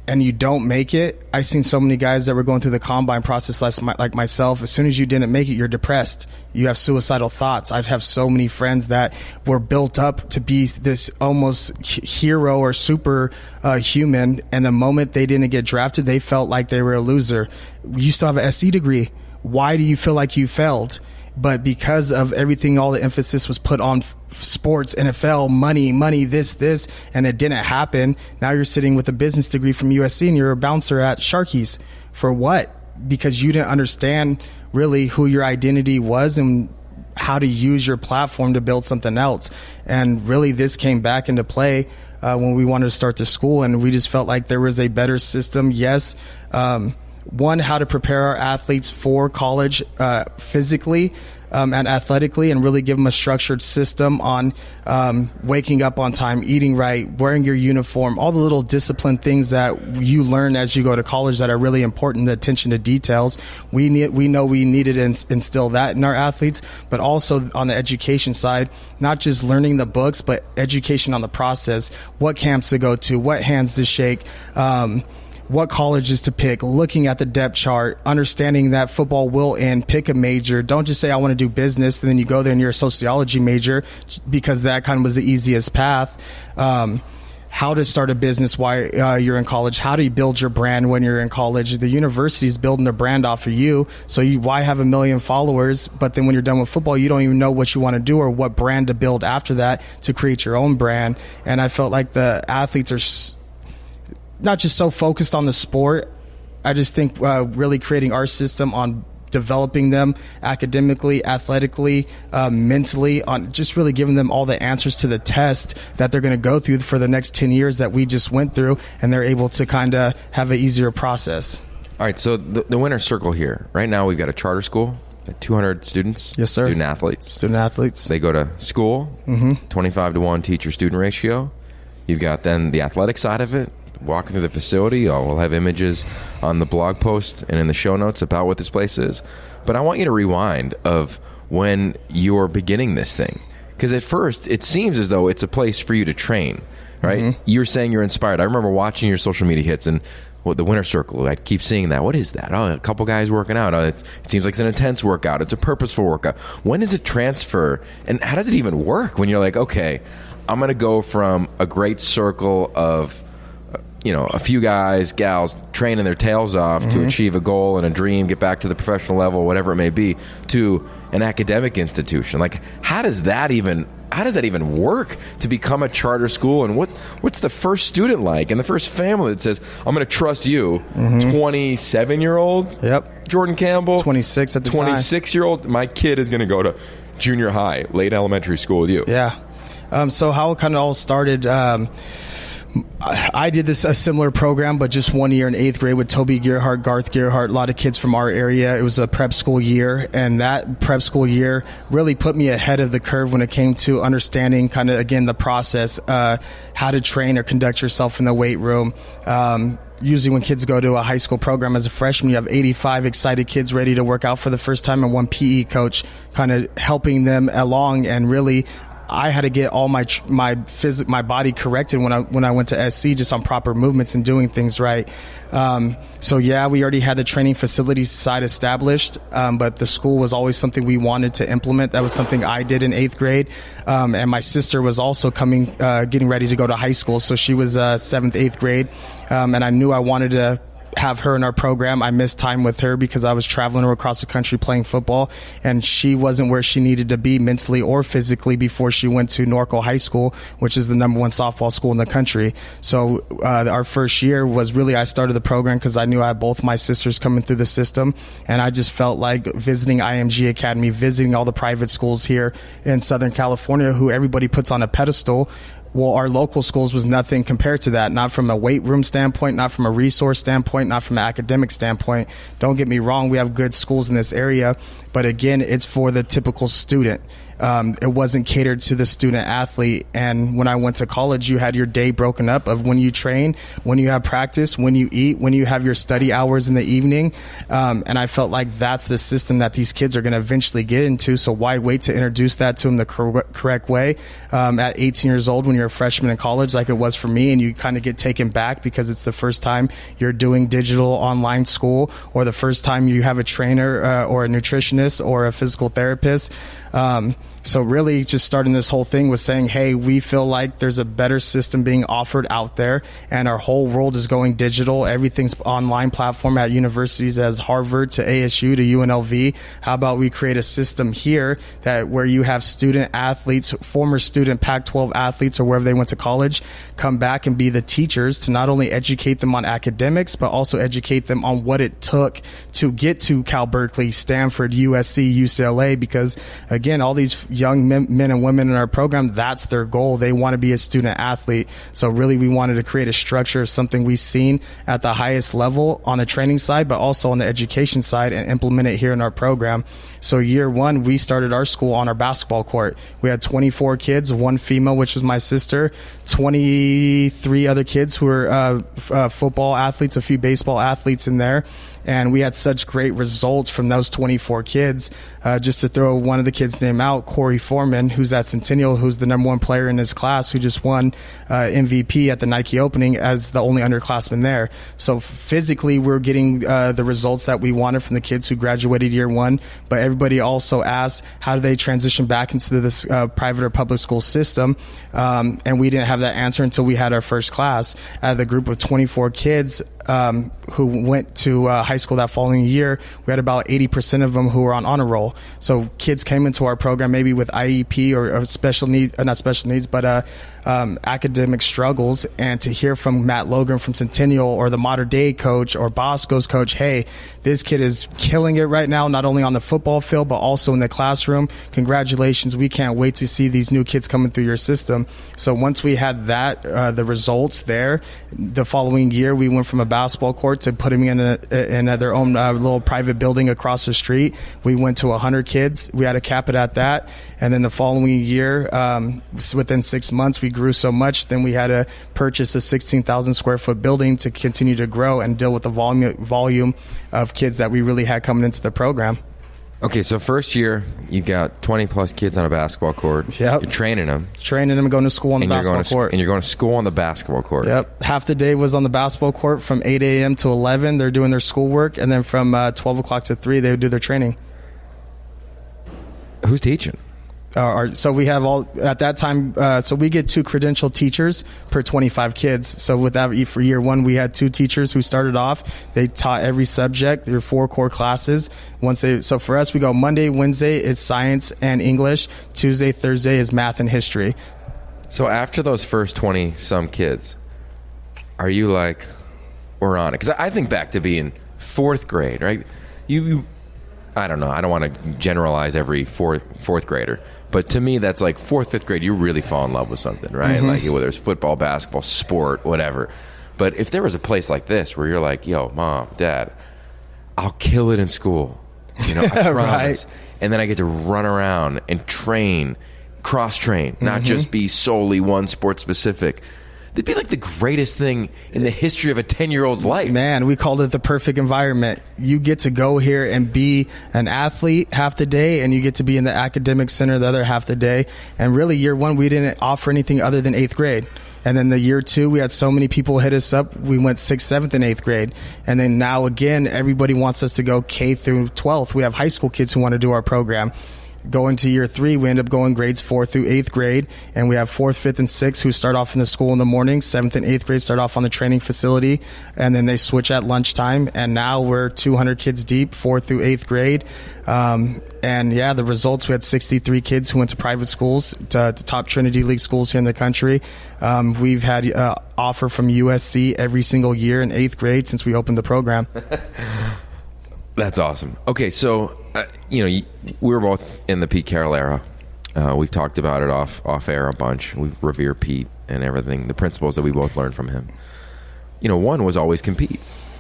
and you don't make it. I've seen so many guys that were going through the combine process like myself. As soon as you didn't make it, you're depressed. You have suicidal thoughts. I have so many friends that were built up to be this almost hero or super human, and the moment they didn't get drafted, they felt like they were a loser. You still have an SC degree. Why do you feel like you failed? But because of everything, all the emphasis was put on sports, NFL, money, this, and it didn't happen. Now you're sitting with a business degree from USC and you're a bouncer at Sharky's. For what? Because you didn't understand really who your identity was and how to use your platform to build something else. And really this came back into play when we wanted to start the school, and we just felt like there was a better system. Yes. One, how to prepare our athletes for college physically and athletically, and really give them a structured system on waking up on time, eating right, wearing your uniform, all the little discipline things that you learn as you go to college that are really important, the attention to details. We know we needed to instill that in our athletes, but also on the education side, not just learning the books, but education on the process, what camps to go to, what hands to shake, what colleges to pick, looking at the depth chart, understanding that football will end, pick a major. Don't just say, I want to do business, and then you go there and you're a sociology major, because that kind of was the easiest path. How to start a business while you're in college, how do you build your brand when you're in college. The university is building their brand off of you, so why have 1 million followers, but then when you're done with football, you don't even know what you want to do or what brand to build after that to create your own brand. And I felt like the athletes are not just so focused on the sport. I just think really creating our system on developing them academically, athletically, mentally, on just really giving them all the answers to the test that they're going to go through for the next 10 years that we just went through, and they're able to kind of have an easier process. All right, so the winner's circle here. Right now we've got a charter school, 200 students. Yes, sir. Student athletes. They go to school, 25-to-1 teacher-student ratio. You've got then the athletic side of it. Walking through the facility, we'll have images on the blog post and in the show notes about what this place is. But I want you to rewind of when you're beginning this thing, because at first it seems as though it's a place for you to train, right? You're saying you're inspired. I remember watching your social media hits and the winner circle. I keep seeing that. What is that? Oh, a couple guys working out. It seems like it's an intense workout. It's a purposeful workout. When does it transfer, and how does it even work when you're like, okay, I'm going to go from a great circle of a few guys, gals training their tails off to achieve a goal and a dream, get back to the professional level, whatever it may be, to an academic institution? Like, how does that even work to become a charter school? And what's the first student like, and the first family that says, I'm going to trust you? 27-year-old Jordan Campbell, 26 at the 26-year-old, my kid is going to go to junior high, late elementary school with you. So how it kind of all started, I did a similar program, but just 1 year in 8th grade with Toby Gerhardt, Garth Gerhardt, a lot of kids from our area. It was a prep school year, and that prep school year really put me ahead of the curve when it came to understanding kind of, again, the process, how to train or conduct yourself in the weight room. Usually when kids go to a high school program as a freshman, you have 85 excited kids ready to work out for the first time, and one PE coach kind of helping them along. And really, I had to get all my body corrected when I went to SC, just on proper movements and doing things right. We already had the training facilities side established, but the school was always something we wanted to implement. That was something I did in 8th grade, and my sister was also getting ready to go to high school, so she was 7th, 8th grade, and I knew I wanted to have her in our program. I missed time with her because I was traveling across the country playing football, and she wasn't where she needed to be mentally or physically before she went to Norco High School, which is the #1 softball school in the country. So our first year was really, I started the program because I knew I had both my sisters coming through the system, and I just felt like visiting IMG Academy, visiting all the private schools here in Southern California, who everybody puts on a pedestal. Well, our local schools was nothing compared to that, not from a weight room standpoint, not from a resource standpoint, not from an academic standpoint. Don't get me wrong, we have good schools in this area, but again, it's for the typical student. It wasn't catered to the student athlete. And when I went to college, you had your day broken up of when you train, when you have practice, when you eat, when you have your study hours in the evening. And I felt like that's the system that these kids are going to eventually get into. So why wait to introduce that to them the correct way at 18 years old when you're a freshman in college, like it was for me, and you kind of get taken back because it's the first time you're doing digital online school, or the first time you have a trainer or a nutritionist or a physical therapist. So really just starting this whole thing was saying, hey, we feel like there's a better system being offered out there, and our whole world is going digital. Everything's online platform at universities as Harvard to ASU to UNLV. How about we create a system here that where you have student athletes, former student Pac-12 athletes or wherever they went to college, come back and be the teachers to not only educate them on academics, but also educate them on what it took to get to Cal Berkeley, Stanford, USC, UCLA, because again, all these young men and women in our program, that's their goal. They want to be a student athlete. So really we wanted to create a structure of something we've seen at the highest level on the training side, but also on the education side, and implement it here in our program. So year one, we started our school on our basketball court. We had 24 kids, one female, which was my sister, 23 other kids who were football athletes, a few baseball athletes in there. And we had such great results from those 24 kids. Just to throw one of the kids' name out, Corey Foreman, who's at Centennial, who's the #1 player in his class, who just won MVP at the Nike opening as the only underclassman there. So physically, we're getting the results that we wanted from the kids who graduated year one. But everybody also asked, how do they transition back into this private or public school system? And we didn't have that answer until we had our first class. Out of the group of 24 kids who went to high school that following year, we had about 80% of them who were on honor roll. So kids came into our program maybe with IEP or special needs, not special needs, but academic struggles. And to hear from Matt Logan from Centennial, or the Modern Day coach, or Bosco's coach, hey, this kid is killing it right now, not only on the football field, but also in the classroom. Congratulations. We can't wait to see these new kids coming through your system. So once we had that, the results there, the following year, we went from a basketball court to putting in their own little private building across the street. We went to 100 kids. We had to cap it at that. And then the following year, within 6 months, we grew so much, then we had to purchase a 16,000 square foot building to continue to grow and deal with the volume of kids that we really had coming into the program. Okay, so first year, you got 20 plus kids on a basketball court. Yep. You're training them. Going to school on the basketball court. And you're going to school on the basketball court. Yep. Half the day was on the basketball court from 8 a.m. to 11. They're doing their schoolwork. And then from 12 o'clock to 3, they would do their training. Who's teaching? So we have all at that time. So we get 2 credentialed teachers per 25 kids. So with that, for year one, we had 2 teachers who started off. They taught every subject. There were 4 core classes. So for us, we go Monday, Wednesday is science and English. Tuesday, Thursday is math and history. So after those first 20 some kids, are you like, we're on it? Because I think back to being 4th grade, right? I don't know. I don't want to generalize every fourth grader, but to me, that's like 4th, 5th grade. You really fall in love with something, right? Mm-hmm. Like whether it's football, basketball, sport, whatever. But if there was a place like this where you're like, yo, mom, dad, I'll kill it in school, I promise. Right. And then I get to run around and train, cross-train, not just be solely one sport specific. It'd be like the greatest thing in the history of a 10-year-old's life. Man, we called it the perfect environment. You get to go here and be an athlete half the day, and you get to be in the academic center the other half the day. And really, year one, we didn't offer anything other than 8th grade. And then the year 2, we had so many people hit us up. We went 6th, 7th, and 8th grade. And then now, again, everybody wants us to go K through 12th. We have high school kids who want to do our program. Going to year 3, we end up going grades 4th through 8th grade, and we have 4th, 5th, and 6th who start off in the school in the morning. 7th and 8th grade start off on the training facility, and then they switch at lunchtime. And now we're 200 kids deep, 4th through 8th grade. And yeah, the results, we had 63 kids who went to private schools, to top Trinity League schools here in the country. We've had offer from USC every single year in 8th grade since we opened the program. That's awesome. Okay, so we were both in the Pete Carroll era. We've talked about it off air a bunch. We revere Pete and everything, the principles that we both learned from him. One was always compete,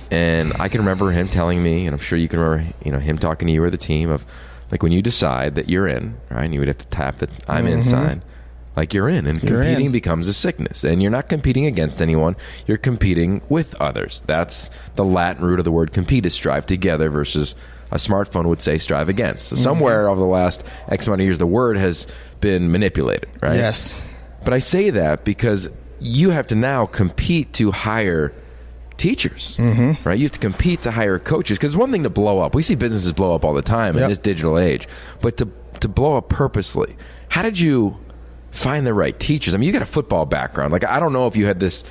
and I can remember him telling me, and I'm sure you can remember, him talking to you or the team of, Like when you decide that you're in, right, and you would have to tap the I'm in sign, like you're in, and competing becomes a sickness. And you're not competing against anyone, you're competing with others. That's the Latin root of the word compete, is strive together, versus a smartphone would say strive against. So somewhere over the last X amount of years, the word has been manipulated, right? Yes. But I say that because you have to now compete to hire teachers, right? You have to compete to hire coaches, because it's one thing to blow up. We see businesses blow up all the time in this digital age, but to blow up purposely, how did you find the right teachers? I mean, you got a football background. Like, I don't know if you had this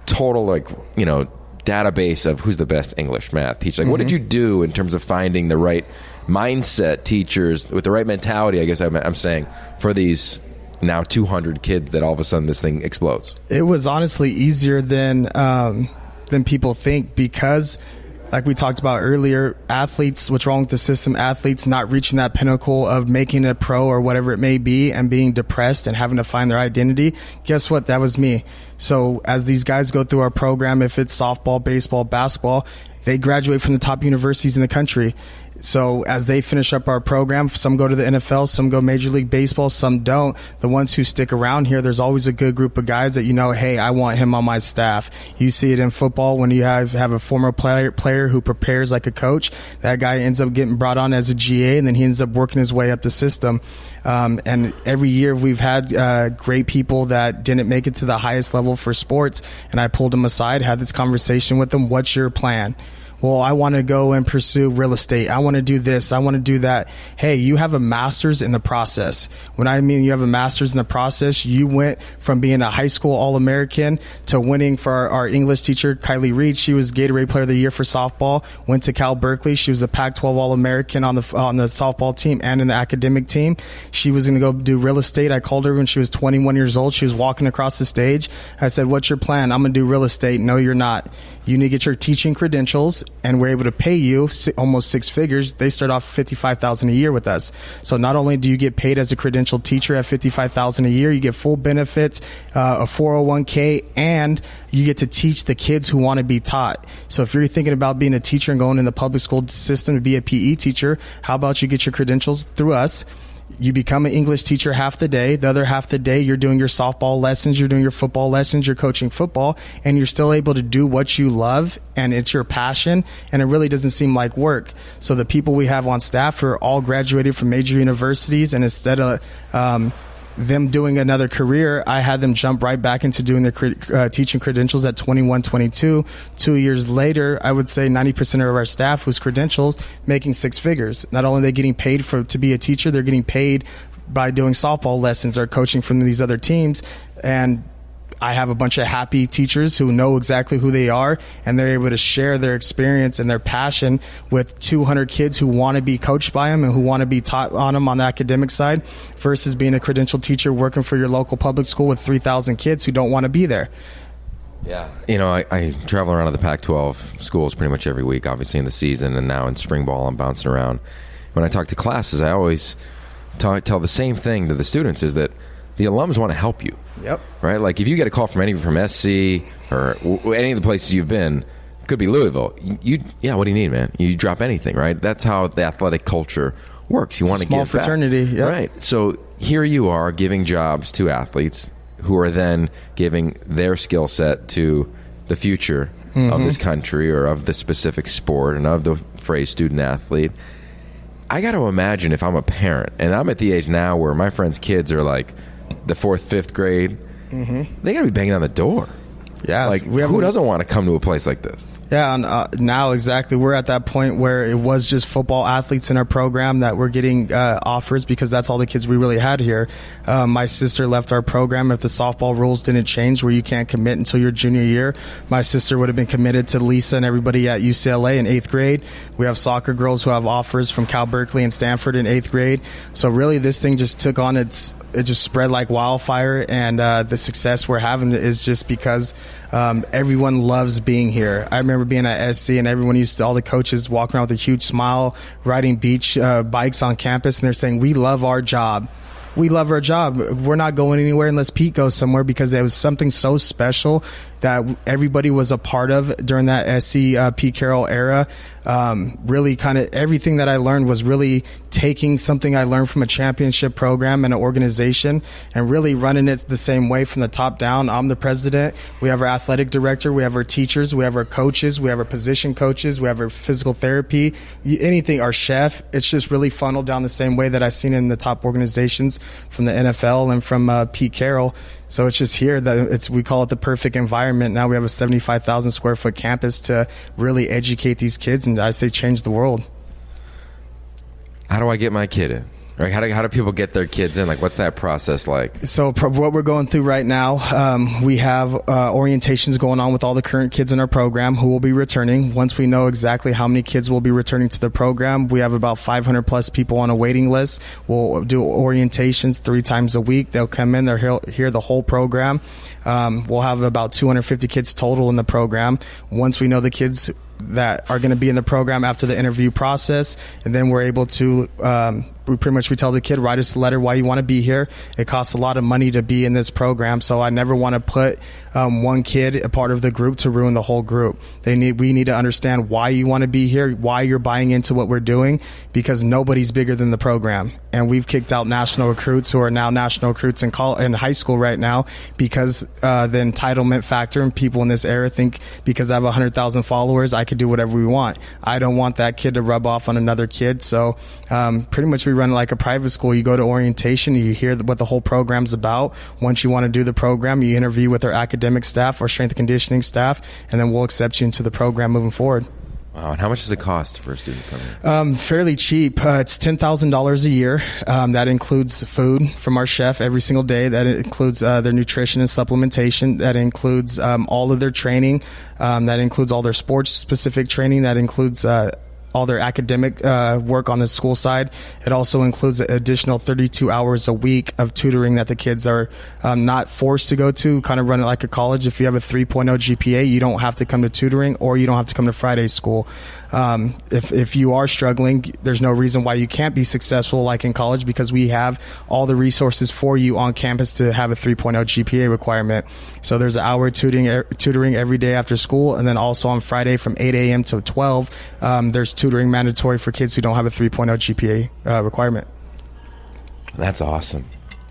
total, like, you know, database of who's the best English math teacher. Like, what did you do in terms of finding the right mindset teachers with the right mentality, I guess I'm saying, for these now 200 kids that all of a sudden this thing explodes? It was honestly easier than people think, because like we talked about earlier, athletes, what's wrong with the system, athletes not reaching that pinnacle of making a pro or whatever it may be and being depressed and having to find their identity. Guess what? That was me. So as these guys go through our program, if it's softball, baseball, basketball, they graduate from the top universities in the country. So as they finish up our program, some go to the NFL, some go Major League Baseball, some don't. The ones who stick around here, there's always a good group of guys that, you know, hey, I want him on my staff. You see it in football when you have a former player who prepares like a coach. That guy ends up getting brought on as a GA, and then he ends up working his way up the system. And every year we've had great people that didn't make it to the highest level for sports, and I pulled them aside, had this conversation with them. What's your plan? Well, I want to go and pursue real estate. I want to do this. I want to do that. Hey, you have a master's in the process. When I mean you have a master's in the process, you went from being a high school All-American to winning for our English teacher, Kylie Reed. She was Gatorade Player of the Year for softball, went to Cal Berkeley. She was a Pac-12 All-American on the softball team and in the academic team. She was going to go do real estate. I called her when she was 21 years old. She was walking across the stage. I said, what's your plan? I'm going to do real estate. No, you're not. You need to get your teaching credentials, and we're able to pay you almost six figures. They start off $55,000 a year with us. So not only do you get paid as a credentialed teacher at $55,000 a year, you get full benefits, a 401k, and you get to teach the kids who want to be taught. So if you're thinking about being a teacher and going in the public school system to be a PE teacher, how about you get your credentials through us? You become an English teacher half the day. The other half the day, you're doing your softball lessons, you're doing your football lessons, you're coaching football, and you're still able to do what you love, and it's your passion, and it really doesn't seem like work. So the people we have on staff are all graduated from major universities, and instead of them doing another career, I had them jump right back into doing their teaching credentials at 21, 22. 2 years later, I would say 90% of our staff whose credentials making six figures. Not only are they getting paid to be a teacher, they're getting paid by doing softball lessons or coaching from these other teams. And I have a bunch of happy teachers who know exactly who they are, and they're able to share their experience and their passion with 200 kids who want to be coached by them and who want to be taught on them on the academic side, versus being a credentialed teacher working for your local public school with 3,000 kids who don't want to be there. Yeah. You know, I travel around to the Pac-12 schools pretty much every week, obviously in the season, and now in spring ball I'm bouncing around. When I talk to classes, I always tell the same thing to the students, is that the alums want to help you. Yep. Right? Like if you get a call from SC or any of the places you've been, could be Louisville, what do you need, man? You drop anything, right? That's how the athletic culture works. You want to give back. Small fraternity. Yep. Right. So here you are giving jobs to athletes who are then giving their skill set to the future of this country or of the specific sport and of the phrase student athlete. I got to imagine if I'm a parent, and I'm at the age now where my friends' kids are like the 4th, 5th grade, they got to be banging on the door. Yeah. Like, who doesn't want to come to a place like this? Yeah, and now exactly. We're at that point where it was just football athletes in our program that were getting offers, because that's all the kids we really had here. My sister left our program. If the softball rules didn't change where you can't commit until your junior year, my sister would have been committed to Lisa and everybody at UCLA in 8th grade. We have soccer girls who have offers from Cal Berkeley and Stanford in 8th grade. So really this thing just took on it just spread like wildfire, and the success we're having is just because everyone loves being here. I remember being at SC, and all the coaches walking around with a huge smile, riding beach bikes on campus, and they're saying, we love our job. We love our job. We're not going anywhere unless Pete goes somewhere, because it was something so special that everybody was a part of during that SC Pete Carroll era. Really kind of everything that I learned was really taking something I learned from a championship program and an organization and really running it the same way from the top down. I'm the president. We have our athletic director. We have our teachers. We have our coaches. We have our position coaches. We have our physical therapy, anything, our chef. It's just really funneled down the same way that I've seen in the top organizations from the NFL and from Pete Carroll. So it's just here that we call it the perfect environment. Now we have a 75,000 square foot campus to really educate these kids and I say change the world. How do I get my kid in? Right? How do people get their kids in? Like, what's that process like? So what we're going through right now, we have orientations going on with all the current kids in our program who will be returning. Once we know exactly how many kids will be returning to the program, we have about 500 plus people on a waiting list. We'll do orientations 3 times a week. They'll come in, they'll hear the whole program. We'll have about 250 kids total in the program. Once we know the kids that are going to be in the program after the interview process, and then we're able to we tell the kid, write us a letter why you want to be here. It costs a lot of money to be in this program, so I never want to put one kid a part of the group to ruin the whole group. We need to understand why you want to be here, why you're buying into what we're doing, because nobody's bigger than the program. And we've kicked out national recruits who are now national recruits in high school right now because the entitlement factor, and people in this era think because I have 100,000 followers, I could do whatever we want. I don't want that kid to rub off on another kid. So pretty much we run like a private school. You go to orientation, you hear what the whole program's about. Once you want to do the program, you interview with our academic staff, our strength and conditioning staff, and then we'll accept you into the program moving forward. Wow, and how much does it cost for a student coming? Fairly cheap. It's $10,000 a year. That includes food from our chef every single day. That includes their nutrition and supplementation. That includes all of their training. That includes all their sports-specific training. That includes all their academic work on the school side. It also includes an additional 32 hours a week of tutoring that the kids are not forced to go to, kind of run it like a college. If you have a 3.0 GPA, you don't have to come to tutoring or you don't have to come to Friday school. If you are struggling, there's no reason why you can't be successful like in college, because we have all the resources for you on campus to have a 3.0 GPA requirement. So there's an hour tutoring every day after school, and then also on Friday from 8 a.m. to 12, there's tutoring mandatory for kids who don't have a 3.0 GPA requirement. That's awesome.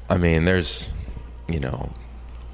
I mean, there's,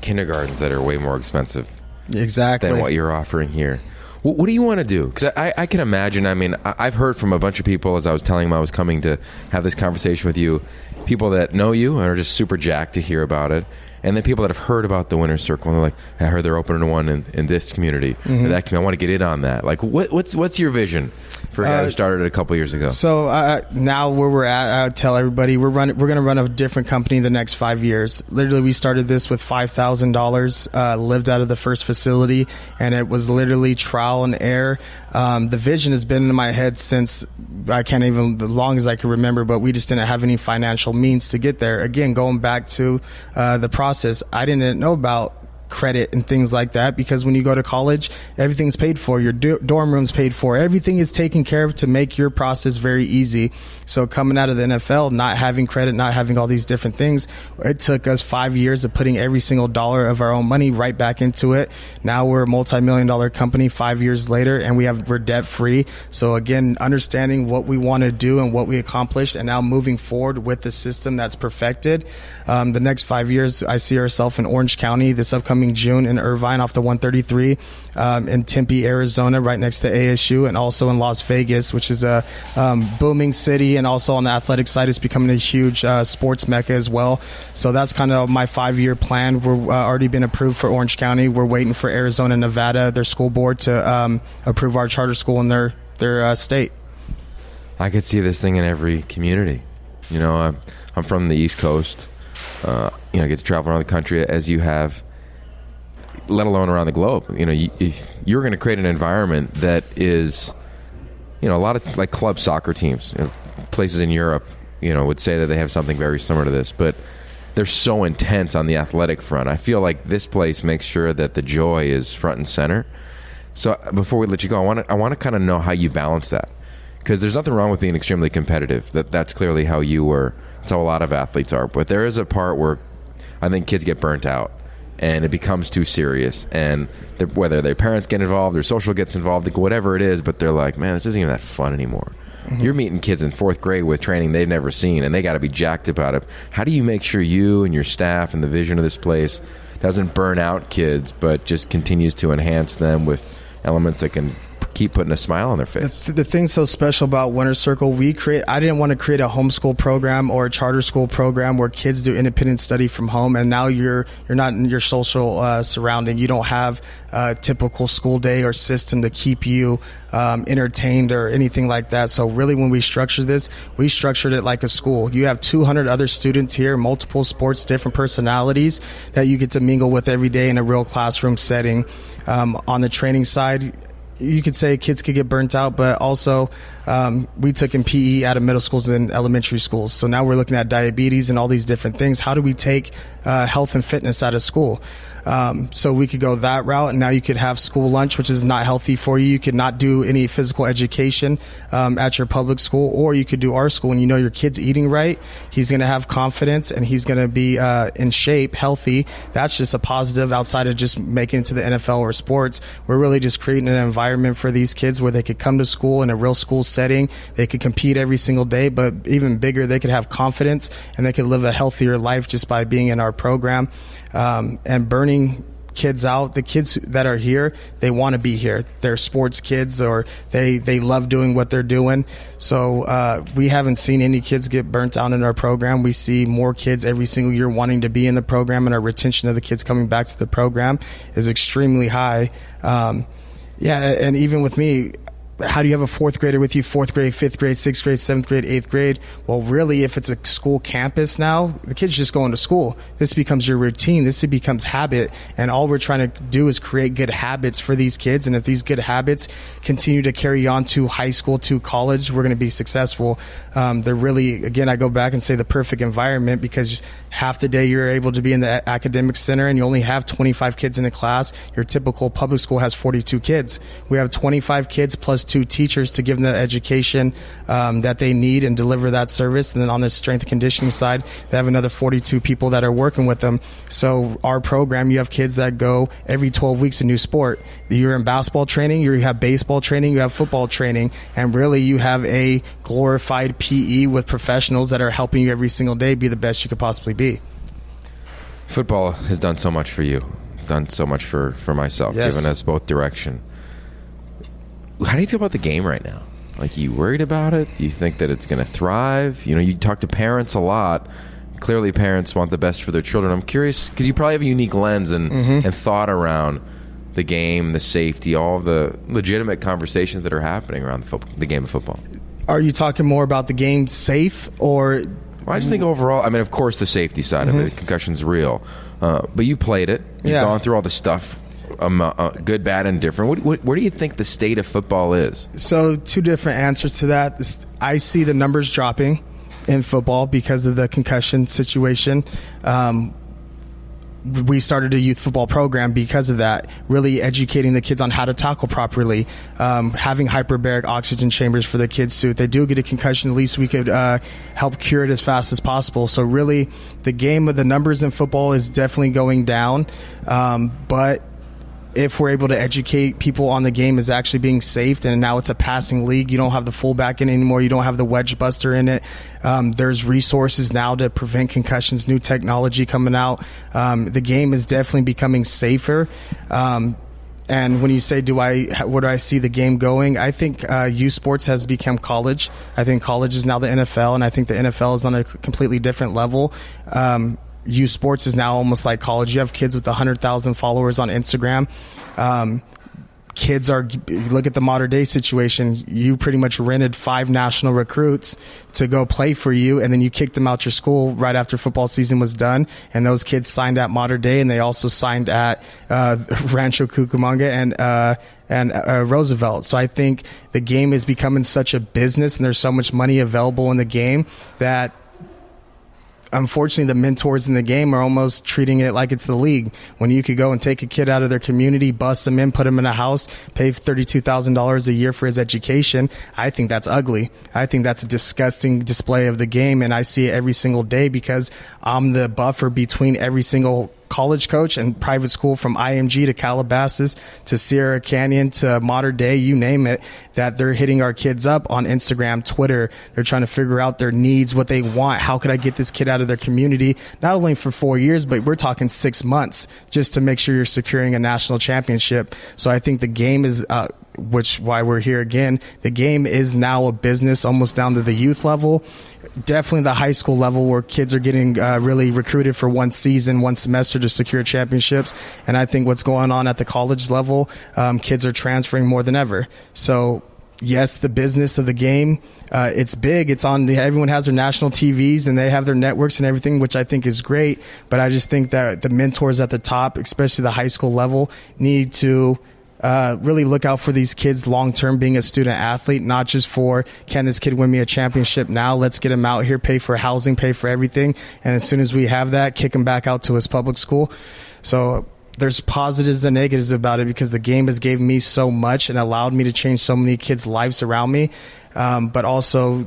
kindergartens that are way more expensive exactly than what you're offering here. What do you want to do? Because I can imagine, I've heard from a bunch of people as I was telling them I was coming to have this conversation with you, people that know you and are just super jacked to hear about it. And then people that have heard about the Winner's Circle and they're like, I heard they're opening one in this community. Mm-hmm. Or that community. I want to get in on that. Like, what's your vision for a guy who started it a couple years ago? So now where we're at, I would tell everybody we're going to run a different company the next 5 years. Literally, we started this with $5,000, lived out of the first facility, and it was literally trial and error. The vision has been in my head since the long as I can remember, but we just didn't have any financial means to get there. Again, going back to the process, I didn't know about credit and things like that, because when you go to college, everything's paid for. Your dorm room's paid for. Everything is taken care of to make your process very easy. So coming out of the NFL, not having credit, not having all these different things, it took us 5 years of putting every single dollar of our own money right back into it. Now we're a multi-million-dollar company 5 years later, and we're debt free. So again, understanding what we want to do and what we accomplished, and now moving forward with the system that's perfected. The next 5 years, I see ourselves in Orange County this upcoming June, in Irvine off the 133, in Tempe, Arizona, right next to ASU, and also in Las Vegas, which is a booming city, and also on the athletic side, it's becoming a huge sports mecca as well. So that's kind of my 5-year plan. We're already been approved for Orange County. We're waiting for Arizona, Nevada, their school board to approve our charter school in their state. I could see this thing in every community. I'm from the East Coast. I get to travel around the country as you have, let alone around the globe. You're going to create an environment that is, a lot of like club soccer teams, places in Europe, would say that they have something very similar to this, but they're so intense on the athletic front. I feel like this place makes sure that the joy is front and center. So before we let you go, I want to kind of know how you balance that, because there's nothing wrong with being extremely competitive. That's clearly how you were. That's how a lot of athletes are. But there is a part where I think kids get burnt out. and it becomes too serious, and whether their parents get involved or social gets involved, whatever it is, but they're like, man, this isn't even that fun anymore. You're meeting kids in 4th grade with training they've never seen, and they got to be jacked about it. How do you make sure you and your staff and the vision of this place doesn't burn out kids, but just continues to enhance them with elements that can keep putting a smile on their face? The thing so special about Winter Circle, I didn't want to create a homeschool program or a charter school program where kids do independent study from home, and now you're not in your social surrounding. You don't have a typical school day or system to keep you entertained or anything like that. So really, when we structured this, we structured it like a school. You have 200 other students here, multiple sports, different personalities that you get to mingle with every day in a real classroom setting. On the training side, you could say kids could get burnt out, but also we took in PE out of middle schools and elementary schools. So now we're looking at diabetes and all these different things. How do we take health and fitness out of school? So we could go that route, and now you could have school lunch, which is not healthy for you. You could not do any physical education at your public school, or you could do our school, and you know your kid's eating right. He's going to have confidence, and he's going to be in shape, healthy. That's just a positive outside of just making it to the NFL or sports. We're really just creating an environment for these kids where they could come to school in a real school setting. They could compete every single day, but even bigger, they could have confidence, and they could live a healthier life just by being in our program. And burning kids out, the kids that are here, they want to be here. They're sports kids, or they love doing what they're doing. So we haven't seen any kids get burnt out in our program. We see more kids every single year wanting to be in the program, and our retention of the kids coming back to the program is extremely high. And even with me, how do you have a 4th grader with you, 4th grade, 5th grade, 6th grade, 7th grade, 8th grade? Well, really, if it's a school campus now, the kid's just going to school. This becomes your routine. This becomes habit. And all we're trying to do is create good habits for these kids. And if these good habits continue to carry on to high school, to college, we're going to be successful. They're really, again, I go back and say the perfect environment, because half the day you're able to be in the academic center and you only have 25 kids in a class. Your typical public school has 42 kids. We have 25 kids plus 2 teachers to give them the education that they need and deliver that service. And then on the strength and conditioning side, they have another 42 people that are working with them. So our program, you have kids that go every 12 weeks a new sport. You're in basketball training, you have baseball training, you have football training, and really you have a glorified PE with professionals that are helping you every single day be the best you could possibly be. Football has done so much for you, done so much for myself, yes. Given us both direction. How do you feel about the game right now? Like, you worried about it? Do you think that it's going to thrive? You know, you talk to parents a lot. Clearly, parents want the best for their children. I'm curious, because you probably have a unique lens and thought around the game, the safety, all the legitimate conversations that are happening around the game of football. Are you talking more about the game safe, or? Well, I just think overall, I mean, of course, the safety side of it, concussion's real. But you played it. You've gone through all the stuff. Good, bad, and different. Where do you think the state of football is? So 2 different answers to that. I see the numbers dropping in football because of the concussion situation. We started a youth football program because of that, really educating the kids on how to tackle properly, having hyperbaric oxygen chambers for the kids, so if they do get a concussion, at least we could help cure it as fast as possible. So really, the game of the numbers in football is definitely going down, but if we're able to educate people on the game is actually being safe, and now it's a passing league. You don't have the fullback in it anymore. You don't have the wedge buster in it. There's resources now to prevent concussions, new technology coming out. The game is definitely becoming safer. And when you say, where do I see the game going? I think youth sports has become college. I think college is now the NFL, and I think the NFL is on a completely different level. Youth sports is now almost like college. You have kids with 100,000 followers on Instagram. Look at the modern day situation. You pretty much rented 5 national recruits to go play for you, and then you kicked them out your school right after football season was done. And those kids signed at Modern Day, and they also signed at Rancho Cucamonga and Roosevelt. So I think the game is becoming such a business, and there's so much money available in the game that unfortunately the mentors in the game are almost treating it like it's the league, when you could go and take a kid out of their community, bust them in, put him in a house, pay $32,000 a year for his education. I think that's ugly. I think that's a disgusting display of the game, and I see it every single day because I'm the buffer between every single college coach and private school, from IMG to Calabasas to Sierra Canyon to Modern Day, you name it, that they're hitting our kids up on Instagram, Twitter. They're trying to figure out their needs, what they want. How could I get this kid out of their community? Not only for 4 years, but we're talking 6 months just to make sure you're securing a national championship. So I think the game is, why we're here again, the game is now a business almost down to the youth level. Definitely the high school level, where kids are getting really recruited for one season, one semester to secure championships. And I think what's going on at the college level, kids are transferring more than ever. So yes, the business of the game, it's big. It's on. Everyone has their national TVs and they have their networks and everything, which I think is great. But I just think that the mentors at the top, especially the high school level, need to really look out for these kids long-term being a student athlete, not just for, can this kid win me a championship now? Let's get him out here, pay for housing, pay for everything. And as soon as we have that, kick him back out to his public school. So there's positives and negatives about it, because the game has given me so much and allowed me to change so many kids' lives around me. But also,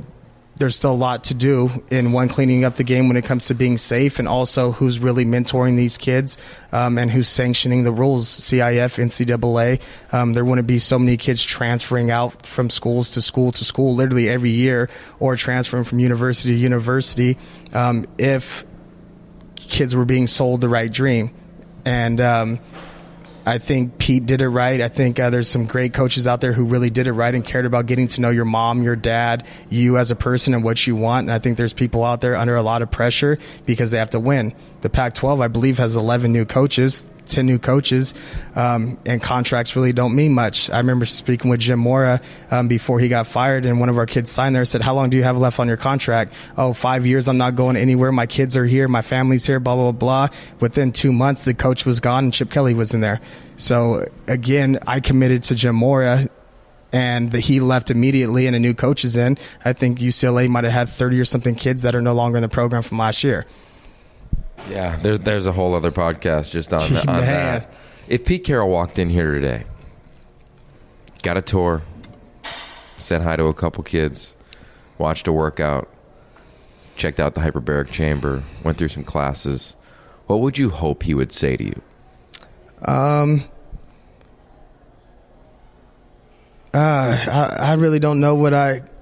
there's still a lot to do in cleaning up the game when it comes to being safe, and also who's really mentoring these kids, and who's sanctioning the rules, CIF, NCAA. There wouldn't be so many kids transferring out from schools to school literally every year, or transferring from university to university, if kids were being sold the right dream. And I think Pete did it right. I think there's some great coaches out there who really did it right and cared about getting to know your mom, your dad, you as a person, and what you want. And I think there's people out there under a lot of pressure because they have to win. The Pac-12, I believe, has 11 new coaches, 10 new coaches, and contracts really don't mean much. I remember speaking with Jim Mora before he got fired, and one of our kids signed there, said, how long do you have left on your contract? 5 years, I'm not going anywhere. My kids are here, my family's here, blah, blah, blah. Within 2 months, the coach was gone and Chip Kelly was in there. So again, I committed to Jim Mora, and he left immediately and a new coach is in. I think UCLA might have had 30 or something kids that are no longer in the program from last year. Yeah, there's a whole other podcast just on that. If Pete Carroll walked in here today, got a tour, said hi to a couple kids, watched a workout, checked out the hyperbaric chamber, went through some classes, what would you hope he would say to you? I really don't know what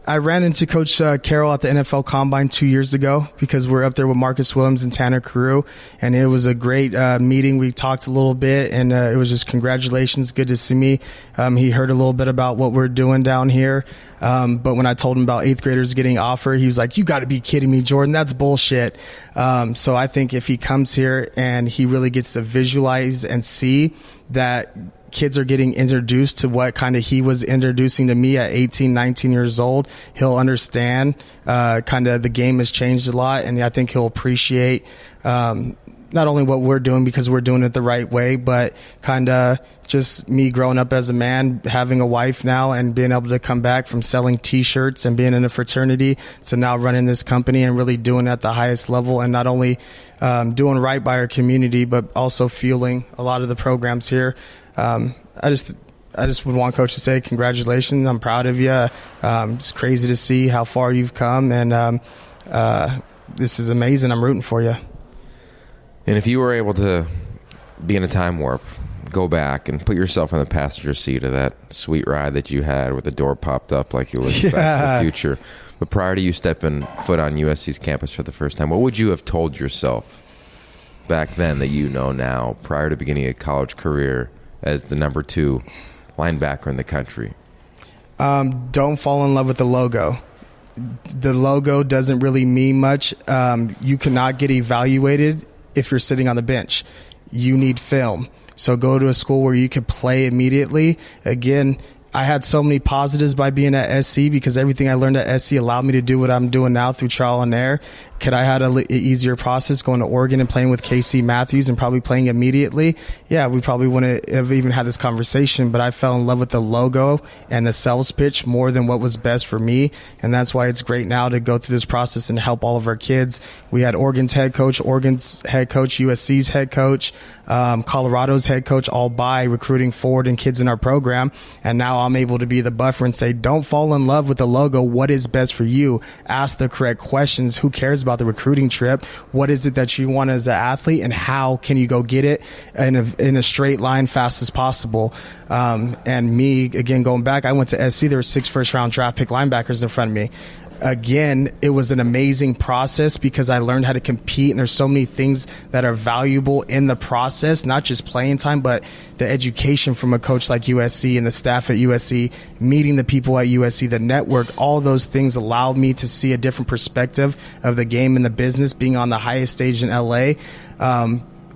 I ran into Coach Carroll at the NFL Combine 2 years ago, because we're up there with Marcus Williams and Tanner Carew, and it was a great meeting. We talked a little bit, and it was just congratulations, good to see me. He heard a little bit about what we're doing down here, but when I told him about 8th graders getting offered, he was like, you got to be kidding me, Jordan, that's bullshit. So I think if he comes here and he really gets to visualize and see that kids are getting introduced to what kind of he was introducing to me at 18, 19 years old, he'll understand kind of the game has changed a lot, and I think he'll appreciate not only what we're doing because we're doing it the right way, but kind of just me growing up as a man, having a wife now, and being able to come back from selling T-shirts and being in a fraternity to now running this company and really doing it at the highest level, and not only doing right by our community, but also fueling a lot of the programs here. I just would want Coach to say congratulations. I'm proud of you. It's crazy to see how far you've come, and this is amazing. I'm rooting for you. And if you were able to be in a time warp, go back and put yourself in the passenger seat of that sweet ride that you had where the door popped up like you was Back to the Future. But prior to you stepping foot on USC's campus for the first time, what would you have told yourself back then that you know now, prior to beginning a college career as the number 2 linebacker in the country? Don't fall in love with the logo. The logo doesn't really mean much. You cannot get evaluated if you're sitting on the bench. You need film. So go to a school where you can play immediately. Again, I had so many positives by being at SC because everything I learned at SC allowed me to do what I'm doing now through trial and error. Could I had an easier process going to Oregon and playing with KC Matthews and probably playing immediately? Yeah, we probably wouldn't have even had this conversation, but I fell in love with the logo and the sales pitch more than what was best for me. And that's why it's great now to go through this process and help all of our kids. We had Oregon's head coach, USC's head coach, Colorado's head coach, all by recruiting forward and kids in our program. And now now I'm able to be the buffer and say, don't fall in love with the logo. What is best for you? Ask the correct questions. Who cares about the recruiting trip? What is it that you want as an athlete, and how can you go get it in a straight line fast as possible? And me, again, going back, I went to SC. There were 6 first-round draft pick linebackers in front of me. Again, it was an amazing process because I learned how to compete, and there's so many things that are valuable in the process, not just playing time, but the education from a coach like USC and the staff at USC, meeting the people at USC, the network. All those things allowed me to see a different perspective of the game and the business, being on the highest stage in LA.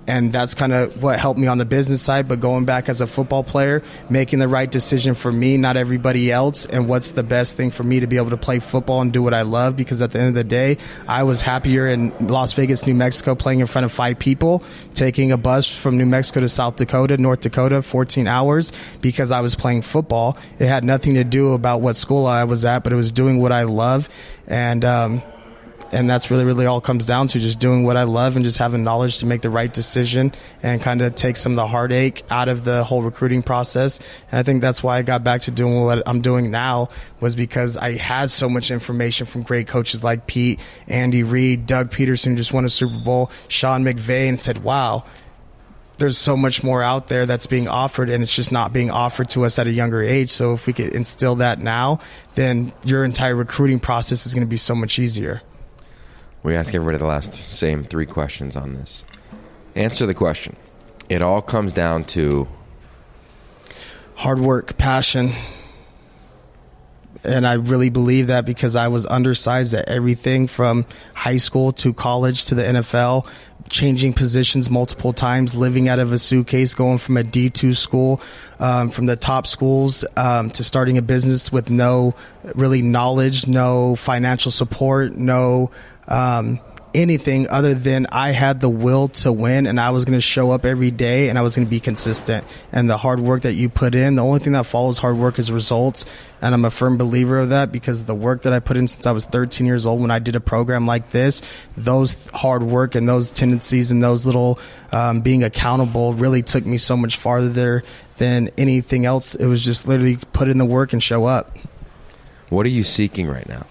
And that's kind of what helped me on the business side. But going back as a football player, making the right decision for me, not everybody else, and what's the best thing for me to be able to play football and do what I love. Because at the end of the day, I was happier in Las Vegas, New Mexico, playing in front of 5 people, taking a bus from New Mexico to South Dakota, North Dakota, 14 hours, because I was playing football. It had nothing to do about what school I was at, but it was doing what I love. And that's really all comes down to just doing what I love and just having knowledge to make the right decision and kind of take some of the heartache out of the whole recruiting process. And I think that's why I got back to doing what I'm doing now, was because I had so much information from great coaches like Pete, Andy Reid, Doug Peterson, who just won a Super Bowl, Sean McVay, and said, wow, there's so much more out there that's being offered, and it's just not being offered to us at a younger age. So if we could instill that now, then your entire recruiting process is going to be so much easier. We ask everybody the same 3 questions on this. Answer the question. It all comes down to hard work, passion. And I really believe that because I was undersized at everything from high school to college to the NFL, changing positions multiple times, living out of a suitcase, going from a D2 school, from the top schools, to starting a business with no really knowledge, no financial support, no anything other than I had the will to win, and I was going to show up every day, and I was going to be consistent. And the hard work that you put in, the only thing that follows hard work is results. And I'm a firm believer of that, because the work that I put in since I was 13 years old when I did a program like this, those hard work and those tendencies and those little being accountable really took me so much farther than anything else. It was just literally put in the work and show up. What are you seeking right now?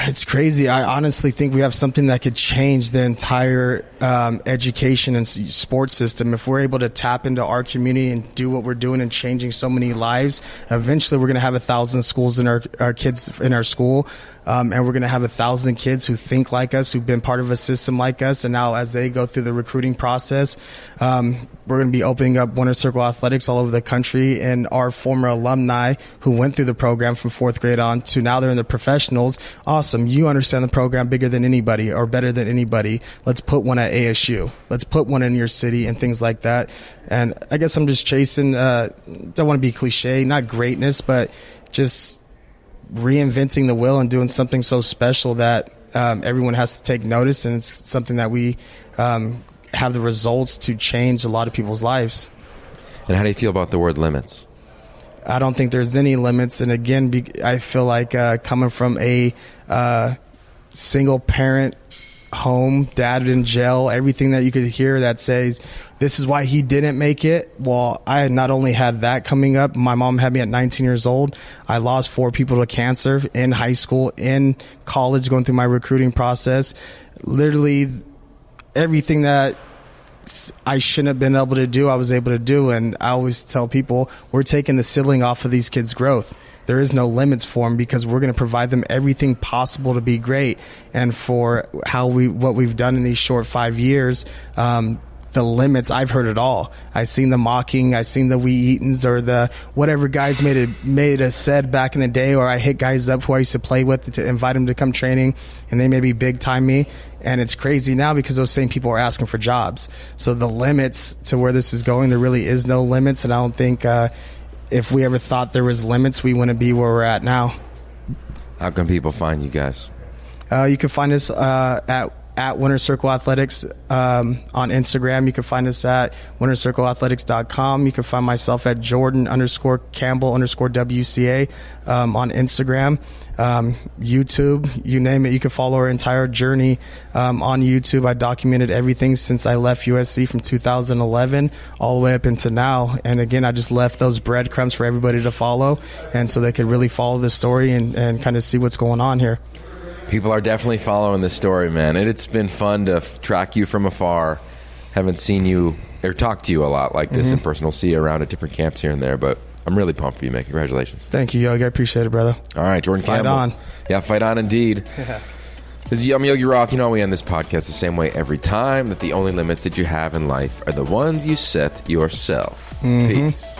It's crazy. I honestly think we have something that could change the entire education and sports system. If we're able to tap into our community and do what we're doing and changing so many lives, eventually we're going to have 1,000 schools in our kids in our school. And we're going to have 1,000 kids who think like us, who've been part of a system like us. And now as they go through the recruiting process, we're going to be opening up Winter Circle Athletics all over the country. And our former alumni who went through the program from 4th grade on to now they're in the professionals. Awesome. You understand the program bigger than anybody or better than anybody. Let's put one at ASU. Let's put one in your city and things like that. And I guess I'm just chasing, don't want to be cliche, not greatness, but just reinventing the wheel and doing something so special that everyone has to take notice, and it's something that we have the results to change a lot of people's lives. And how do you feel about the word limits? I don't think there's any limits. And again, I feel like coming from a single parent home, dad in jail, everything that you could hear that says this is why he didn't make it. Well, I had not only had that coming up, my mom had me at 19 years old. I lost 4 people to cancer in high school, in college, going through my recruiting process. Literally everything that I shouldn't have been able to do, I was able to do. And I always tell people, we're taking the ceiling off of these kids' growth. There is no limits for them, because we're going to provide them everything possible to be great. And for what we've done in these short 5 years, the limits, I've heard it all. I've seen the mocking, I've seen the we eatins, or the whatever guys made a said back in the day, or I hit guys up who I used to play with to invite them to come training, and they maybe big time me. And it's crazy now because those same people are asking for jobs. So the limits to where this is going, there really is no limits. And I don't think if we ever thought there was limits, we wouldn't be where we're at now. How can people find you guys? You can find us at at Winner Circle Athletics on Instagram. You can find us at winnercircleathletics.com. You can find myself at Jordan_Campbell_WCA on Instagram. YouTube, you name it. You can follow our entire journey on YouTube. I documented everything since I left USC from 2011 all the way up into now. And again, I just left those breadcrumbs for everybody to follow, and so they could really follow the story and kind of see what's going on here. People are definitely following this story, man. And it's been fun to track you from afar. Haven't seen you or talked to you a lot like this in person. We'll see you around at different camps here and there, but I'm really pumped for you, man. Congratulations. Thank you, Yogi. I appreciate it, brother. All right, Jordan Campbell. Fight on. Yeah, fight on indeed. I'm Yogi Roth. You know, we end this podcast the same way every time, that the only limits that you have in life are the ones you set yourself. Peace.